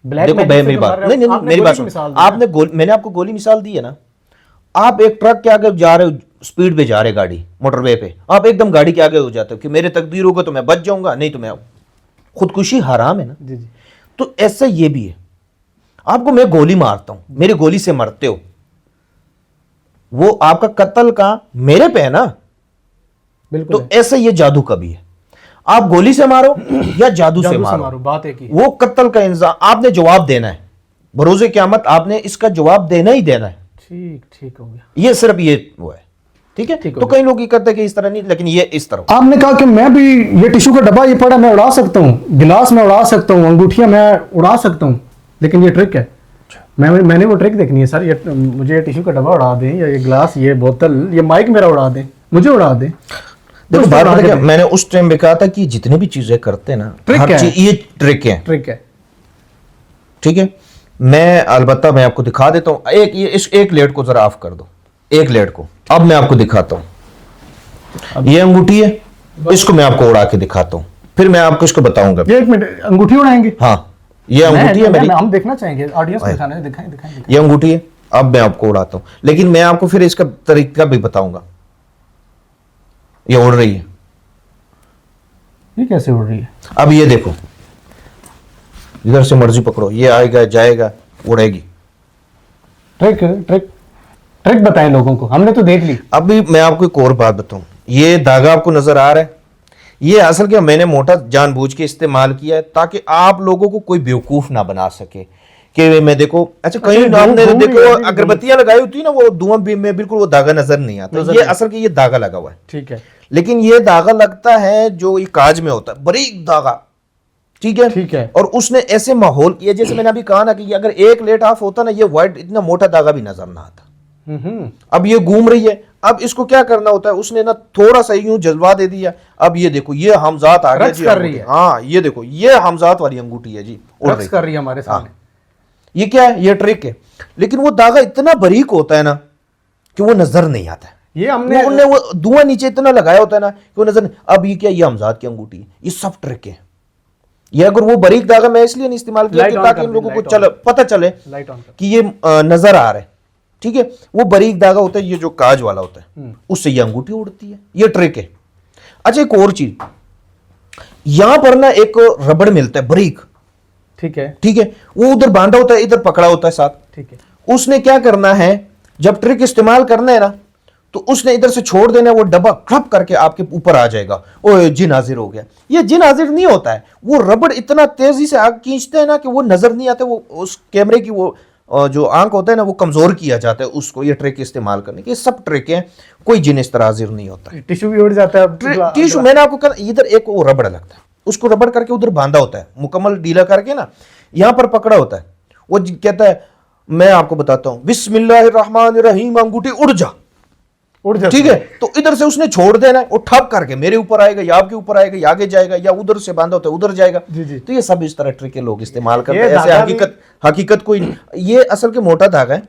دیکھو میری بات, نہیں میری بات سنو, آپ نے میں نے آپ کو گولی مثال دی ہے نا. آپ ایک ٹرک کے آگے جا رہے ہو, سپیڈ پہ جا رہے گاڑی موٹر وے پہ, آپ ایک دم گاڑی کے آگے ہو جاتے ہو کہ میرے تقدیر ہوگا تو میں بچ جاؤں گا, نہیں تو میں خودکشی حرام ہے نا. جی جی. تو ایسا یہ بھی ہے, آپ کو میں گولی مارتا ہوں, میری گولی سے مرتے ہو, وہ آپ کا قتل کا میرے پہ ہے نا. بالکل. تو ایسا یہ جادو کا بھی ہے, آپ گولی سے مارو یا جادو سے مارو, بات ایک ہی. وہ قتل کا انتظام آپ نے جواب دینا ہے بروز قیامت, آپ نے اس کا جواب دینا ہی دینا ہے. ٹھیک ہو گیا. یہ صرف یہ وہ ہے, ٹھیک ہے. تو کئی لوگ یہ کرتے ہیں کہ اس طرح نہیں, لیکن یہ اس طرح. آپ نے کہا کہ میں بھی یہ ٹیشو کا ڈبا یہ پڑا میں اڑا سکتا ہوں, گلاس میں اڑا سکتا ہوں, انگوٹھیاں میں اڑا سکتا ہوں, لیکن یہ ٹرک ہے. میں نے وہ ٹرک دیکھنی ہے سر. یہ مجھے ٹیشو کا ڈبا اڑا دیں, یا یہ گلاس, یہ بوتل, یہ مائک میرا اڑا دیں, مجھے اڑا دیں. دیکھو بات ہے کہ میں نے اس ٹائم بھی کہا تھا کہ جتنی بھی چیزیں کرتے ہیں نا, ہر چیز یہ ٹرک ہے, ٹھیک ہے. میں البتہ میں آپ کو دکھا دیتا ہوں, ایک لیٹ کو ذرا آف کر دو, ایک لیٹ کو. اب میں آپ کو دکھاتا ہوں, یہ انگوٹھی ہے, اس کو میں آپ کو اڑا کے دکھاتا ہوں, پھر میں آپ کو اس کو بتاؤں گا. ایک منٹ, انگوٹھی اڑائیں گے؟ ہاں یہ انگوٹھی ہے میری, ہم دیکھنا چاہیں گے, آڈینس کو دکھانا ہے, دکھائیں. یہ انگوٹھی ہے, اب میں آپ کو اڑاتا ہوں, لیکن میں آپ کو پھر اس کا طریقہ بھی بتاؤں گا. یہ اڑ رہی ہے, یہ کیسے اڑ رہی ہے؟ اب یہ دیکھو, ادھر سے مرضی پکڑو, یہ آئے گا جائے گا, اڑے گی. ٹرک بتائیں لوگوں کو, ہم نے تو دیکھ لی. ابھی میں آپ کو ایک اور بات بتاؤں, یہ دھاگا آپ کو نظر آ رہا ہے, یہ اصل کیا میں نے موٹا جان بوجھ کے استعمال کیا ہے تاکہ آپ لوگوں کو کوئی بیوقوف نہ بنا سکے کہ میں دیکھو. اچھا کہیں آپ نے دیکھو اگربتیاں لگائی ہوتی ہے نا, وہ دھواں میں بالکل وہ دھاگا نظر نہیں آتا. یہ اصل کہ یہ دھاگا لگا ہوا ہے, ٹھیک ہے, لیکن یہ دھاگا لگتا ہے جو یہ کاج میں ہوتا ہے, باریک دھاگا, ٹھیک ہے. اور اس نے ایسے ماحول کیا, جیسے میں نے ابھی کہا نا کہ اگر ایک لیٹ آف ہوتا نا, یہ وائٹ اتنا موٹا دھاگا بھی نظر نہ آتا. اب یہ گھوم رہی ہے, اب اس کو کیا کرنا ہوتا ہے, اس نے نا تھوڑا سا یوں جذبہ دے دیا. اب یہ دیکھو یہ حمزات آ گئے, ہاں یہ دیکھو یہ حمزات والی انگوٹھی ہے جی, رقص کر رہی ہے ہمارے سامنے. یہ کیا ہے, یہ ٹرک ہے, لیکن وہ دھاگا اتنا باریک ہوتا ہے نا کہ وہ نظر نہیں آتا ہے. یہ ہم نے وہ دھواں نیچے اتنا لگایا ہوتا ہے نا کہ وہ نظر نہیں. اب یہ کیا, یہ حمزات کی انگوٹھی ہے, یہ سب ٹرک ہے. یہ اگر وہ باریک دھاگا میں اس لیے نہیں استعمال کیا تاکہ ان لوگوں کو پتہ چلے کہ یہ نظر آ رہا ہے, ٹھیک ہے. وہ باریک دھاگا ہوتا ہے, یہ جو کاج والا ہوتا ہے, اس سے یہ انگوٹھی اڑتی ہے, یہ ٹرک ہے. اچھا ایک اور چیز, یہاں پر نا ایک ربڑ ملتا ہے باریک, ٹھیک ہے, وہ ادھر باندھا ہوتا ہے, ادھر پکڑا ہوتا ہے ساتھ, ٹھیک ہے. اس نے کیا کرنا ہے, جب ٹرک استعمال کرنا ہے نا تو اس نے ادھر سے چھوڑ دینا ہے, وہ ڈبا کھڑپ کر کے آپ کے اوپر آ جائے گا, اوہ جن حاضر ہو گیا. یہ جن حاضر نہیں ہوتا ہے, وہ ربڑ اتنا تیزی سے آگ کھینچتے ہیں نا کہ وہ نظر نہیں آتے, وہ اس کیمرے کی وہ جو آنکھ ہوتا ہے نا وہ کمزور کیا جاتا ہے اس کو, یہ ٹرک استعمال کرنے کے. یہ سب ٹرک ہیں, کوئی جن اس طرح حاضر نہیں ہوتا ہے. ٹیشو بھی اڑ جاتا ہے, ٹیشو میں نے آپ کو کہا ادھر ایک وہ ربڑ لگتا ہے, اس کو ربڑ کر کے ادھر باندھا ہوتا ہے, مکمل ڈھیلا کر کے نا یہاں پر پکڑا ہوتا ہے. وہ کہتا ہے, میں آپ کو بتاتا ہوں, بسم اللہ الرحمن الرحیم, انگوٹھی اڑ جا, ٹھیک ہے. تو ادھر سے اس نے چھوڑ دینا ہے, وہ ٹھپ کر کے میرے اوپر آئے گا یا آپ کے اوپر آئے گا یا آگے جائے گا, یا ادھر سے باندھا ہوتا ہے ادھر جائے گا. تو یہ سب اس طرح ٹرک کے لوگ استعمال کرتے ہیں, ایسے حقیقت کوئی نہیں. یہ اصل کے موٹا دھاگا ہے,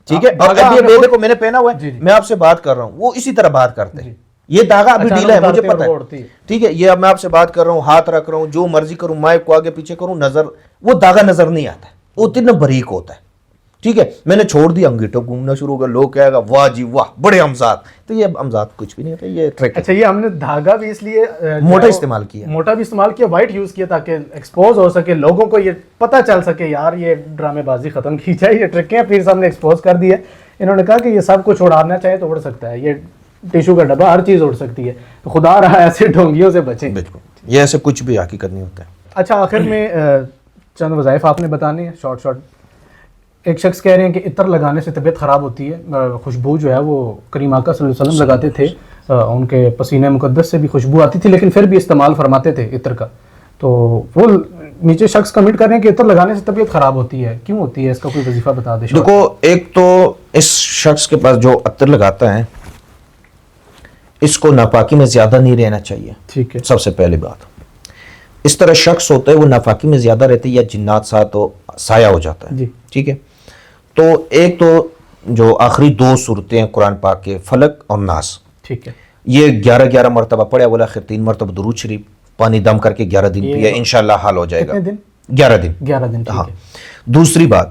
ٹھیک ہے. اور ابھی دیکھو میں نے پہنا ہوا ہے, میں آپ سے بات کر رہا ہوں, وہ اسی طرح بات کرتے ہیں. یہ دھاگا ابھی ڈھیلا ہے مجھے پتا ہے, ٹھیک ہے. یہ اب میں آپ سے بات کر رہا ہوں, ہاتھ رکھ رہا ہوں, جو مرضی کروں, مائک کو آگے پیچھے کروں, نظر وہ دھاگا نظر نہیں آتا ہے, وہ اتنا باریک ہوتا ہے, ٹھیک ہے. میں نے چھوڑ دیا, انگیٹھوں گھومنا شروع ہو گیا, لوگ کہے گا واہ جی واہ بڑے حمزات. تو یہ حمزات کچھ بھی نہیں ہوتا, یہ ٹرک ہے. اچھا یہ ہم نے دھاگا بھی اس لیے موٹا استعمال کیا, وائٹ یوز کیا تاکہ ایکسپوز ہو سکے, لوگوں کو یہ پتہ چل سکے یار یہ ڈرامے بازی ختم کی جائے, یہ ٹرکیں پھر صاحب نے ایکسپوز کر دی ہے. انہوں نے کہا کہ یہ سب کچھ اڑانا چاہے تو اڑ سکتا ہے, یہ ٹیشو کا ڈبا ہر چیز اڑ سکتی ہے, تو خدا رہا ایسے ڈھونگیوں سے بچیں. بالکل, یہ ایسے کچھ بھی حقیقت نہیں ہوتا ہے. اچھا آخر میں چند وظائف آپ نے بتانے ہیں شارٹ. ایک شخص کہہ رہے ہیں کہ عطر لگانے سے طبیعت خراب ہوتی ہے. خوشبو جو ہے وہ کریم آقا صلی اللہ علیہ وسلم لگاتے تھے, ان کے پسینہ مقدس سے بھی خوشبو آتی تھی, لیکن پھر بھی استعمال فرماتے تھے عطر کا. تو وہ نیچے شخص کمنٹ کر رہے ہیں کہ عطر لگانے سے طبیعت خراب ہوتی ہے, کیوں ہوتی ہے, اس کا کوئی وظیفہ بتا دیں. دیکھو, ایک تو اس شخص کے پاس جو عطر لگاتا ہے اس کو ناپاکی میں زیادہ نہیں رہنا چاہیے. ٹھیک ہے, سب سے پہلی بات, اس طرح شخص ہوتا ہے وہ ناپاکی میں زیادہ رہتے یا جنات ساتھ تو سایہ ہو جاتا ہے. جی ٹھیک ہے, تو ایک تو جو آخری 2 صورتیں ہیں قرآن پاک کے, فلق اور ناس, ٹھیک ہے, یہ 11 مرتبہ پڑھے, اولا آخر 3 مرتبہ درود شریف, پانی دم کر کے 11 دن پیا, انشاءاللہ حال ہو جائے گا. کتنے دن؟ 11 دن. 11 دن. ہاں. دوسری بات,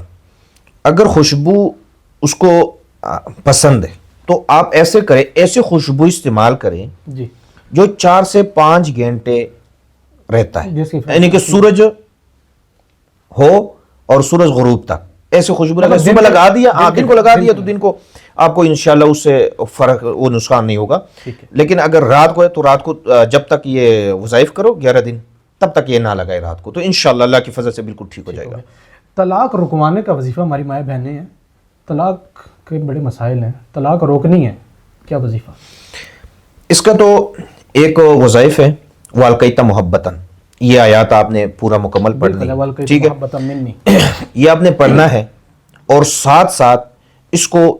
اگر خوشبو اس کو پسند ہے تو آپ ایسے کریں, ایسے خوشبو استعمال کریں جی جو 4 سے 5 گھنٹے رہتا ہے, یعنی کہ سورج ہو اور سورج غروب تک ایسے خوشبو لگا. صبح لگا دیا, دن کو لگا دیا تو دن کو آپ کو انشاءاللہ اس سے فرق, وہ نقصان نہیں ہوگا. لیکن اگر رات کو ہے تو رات کو جب تک یہ وظائف کرو 11 دن, تب تک یہ نہ لگائے رات کو, تو انشاءاللہ اللہ کی فضل سے بالکل ٹھیک ہو جائے گا. طلاق رکوانے کا وظیفہ ہماری مائیں بہنیں ہیں, طلاق کے بڑے مسائل ہیں, طلاق روکنی ہے, کیا وظیفہ اس کا؟ تو ایک وظائف ہے والقیت محبتاً, یہ آیات آپ نے پورا مکمل پڑھنی ہے. ٹھیک ہے, یہ آپ نے پڑھنا ہے, اور ساتھ ساتھ اس کو,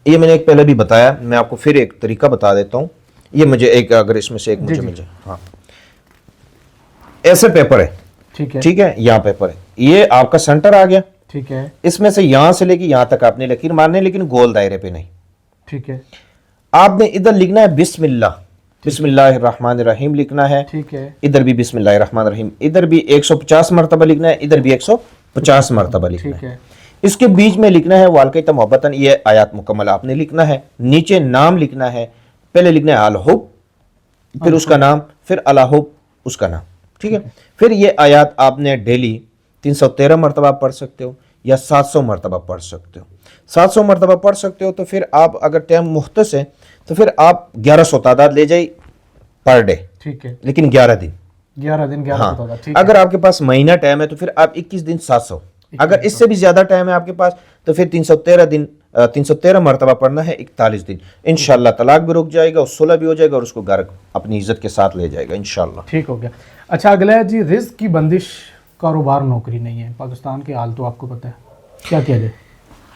یہ میں نے ایک پہلے بھی بتایا, میں آپ کو پھر ایک طریقہ بتا دیتا ہوں. یہ مجھے ایک, اگر اس میں سے ایک مجھے مل جائے, ہاں ایسے پیپر ہے, ٹھیک ہے, یہاں پیپر ہے, یہ آپ کا سینٹر آ گیا. ٹھیک ہے, اس میں سے یہاں سے لے کے یہاں تک آپ نے لکیر مارنے, لیکن گول دائرے پہ نہیں. ٹھیک ہے, آپ نے ادھر لکھنا ہے بسم اللہ, بسم اللہ الرحمن الرحیم لکھنا ہے. ٹھیک ہے, ادھر بھی بسم اللہ الرحمن الرحیم, ادھر بھی 150 مرتبہ لکھنا ہے, ادھر بھی 150 مرتبہ لکھنا ہے. اس کے بیچ میں لکھنا ہے والقیت محبتاً, یہ آیات مکمل آپ نے لکھنا ہے. نیچے نام لکھنا ہے, پہلے لکھنا ہے الحب, پھر اس کا نام, پھر الحب اس کا نام. ٹھیک ہے, پھر یہ آیات آپ نے ڈیلی 313 مرتبہ پڑھ سکتے ہو یا 700 مرتبہ پڑھ سکتے ہو. 700 مرتبہ پڑھ سکتے ہو تو پھر آپ اگر ٹائم مختص ہے تو پھر آپ 1100 تعداد لے جائیں پر ڈے. ٹھیک ہے, لیکن 11 دن. 11 دن 1100 تعداد. اگر آپ کے پاس مہینہ ٹائم ہے تو پھر آپ 21 دن 700. اگر اس سے بھی زیادہ ٹائم ہے آپ کے پاس تو پھر 313 مرتبہ پڑھنا ہے 41 دن. انشاءاللہ طلاق بھی رک جائے گا اور صلح بھی ہو جائے گا, اور اس کو گھر اپنی عزت کے ساتھ لے جائے گا انشاءاللہ. ٹھیک ہو گیا. اچھا اگلا ہے جی, رزق کی بندش, کاروبار نوکری نہیں ہے, پاکستان کے حال تو آپ کو پتہ ہے, کیا کیا جائے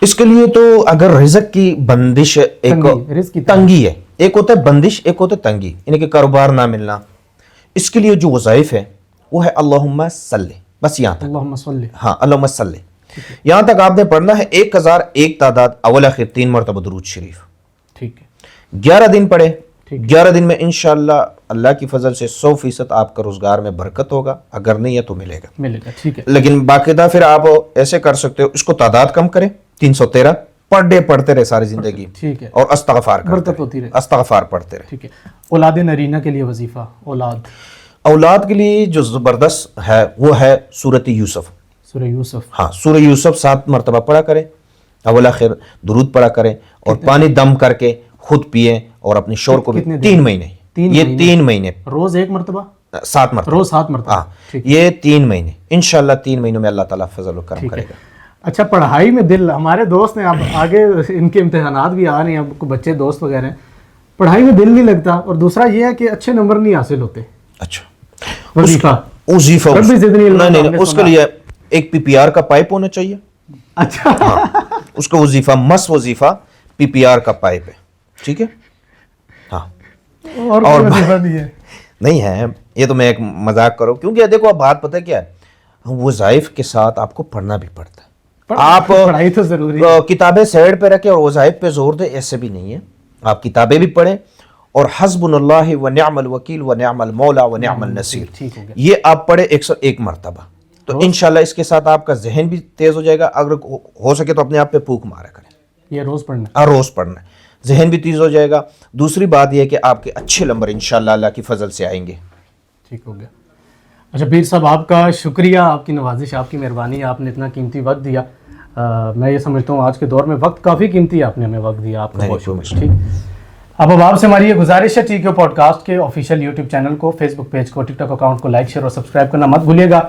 اس کے لیے؟ تو اگر رزق کی بندش, ایک تنگی ہے, ایک ہوتا ہے بندش, ایک ہوتا ہے تنگی, یعنی کہ کاروبار نہ ملنا. اس کے لیے جو وظائف ہے وہ ہے اللہم صلی, بس یہاں تک, اللہم صلی, ہاں اللہم صلی, یہاں تک آپ نے پڑھنا ہے. 1001 تعداد, اول آخر 3 مرتبہ درود شریف. ٹھیک ہے, 11 دن پڑھے. 11 دن میں انشاءاللہ اللہ کی فضل سے 100% آپ کا روزگار میں برکت ہوگا, اگر نہیں ہے تو ملے گا. ٹھیک ہے, لیکن باقاعدہ پھر آپ ایسے کر سکتے ہو, اس کو تعداد کم کریں, 313 پر ڈے پڑھتے رہے ساری زندگی. ٹھیک ہے, اور استغفار برکت ہوتی رہے, استغفار پڑھتے رہے. ٹھیک ہے. اولاد نرینہ کے لیے وظیفہ, اولاد کے لیے جو زبردست ہے وہ ہے سورۃ یوسف. سورہ یوسف, ہاں سورہ یوسف 7 مرتبہ پڑھا کریں, اول آخر درود پڑھا کریں, اور پانی دم کر کے خود پئیں, اور اپنے شور کو بھی 3 مہینے, یہ 3 مہینے, روز 1 مرتبہ, 7 مرتبہ, روز 7 مرتبہ. ہاں یہ 3 مہینے انشاءاللہ 3 مہینوں میں اللہ تعالیٰ فضل و کرم کرے گا. اچھا, پڑھائی میں دل, ہمارے دوست ہیں, اب آگے ان کے امتحانات بھی آ رہے ہیں, اب بچے دوست وغیرہ ہیں, پڑھائی میں دل نہیں لگتا, اور دوسرا یہ ہے کہ اچھے نمبر نہیں حاصل ہوتے. اچھا, وظیفہ نہیں, اس کے لیے ایک PPR کا پائپ ہونا چاہیے. اچھا, اس کا وظیفہ, مس وظیفہ PPR کا پائپ ہے. ٹھیک ہے, ہاں, اور نہیں ہے, یہ تو میں ایک مذاق کروں, کیونکہ دیکھو اب بات پتہ کیا ہے, وظائف کے ساتھ آپ کو پڑھنا بھی پڑتا ہے. آپ پڑھائی تو ضروری ہے, کتابیں سائڈ پہ رکھیں اور وظائف پہ زور دیں, ایسے بھی نہیں ہے. آپ کتابیں بھی پڑھیں, اور حسبنا اللہ و نعم الوکیل و نعم المولا و نعم النصیر, یہ آپ پڑھیں 101 مرتبہ. تو انشاءاللہ اس کے ساتھ آپ کا ذہن بھی تیز ہو جائے گا. اگر ہو سکے تو اپنے آپ پہ پھونک مارا کریں, یہ روز پڑھنا, روز پڑھنا ہے, ذہن بھی تیز ہو جائے گا. دوسری بات یہ ہے کہ آپ کے اچھے نمبر انشاءاللہ اللہ کی فضل سے آئیں گے. ٹھیک ہو گیا. اچھا پیر صاحب, آپ کا شکریہ, آپ کی نوازش, آپ کی مہربانی, آپ نے اتنا قیمتی وقت دیا. میں یہ سمجھتا ہوں آج کے دور میں وقت کافی قیمتی ہے, آپ نے ہمیں وقت دیا, آپ کا بہت شکریہ. ٹھیک, اب آپ سے ہماری یہ گزارش ہے, ٹھیک ہے, پوڈ کاسٹ کے آفیشیل یوٹیوب چینل کو, فیس بک پیج کو, ٹک ٹاک اکاؤنٹ کو لائک, شیئر اور سبسکرائب کرنا مت بھولیے گا.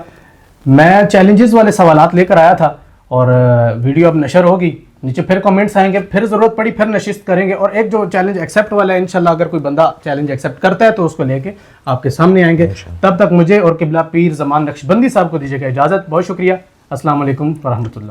میں چیلنجز والے سوالات لے کر آیا تھا, اور ویڈیو اب نشر ہوگی، نیچے پھر کمنٹس آئیں گے، پھر ضرورت پڑی پھر نشست کریں گے، اور ایک جو چیلنج ایکسیپٹ والا ہے انشاءاللہ اگر کوئی بندہ چیلنج ایکسیپٹ کرتا ہے تو اس کو لے کے آپ کے سامنے آئیں گے. تب تک مجھے اور قبلہ پیر زمان نقشبندی صاحب کو دیجیے گا اجازت. بہت شکریہ. السلام علیکم ورحمۃ اللہ.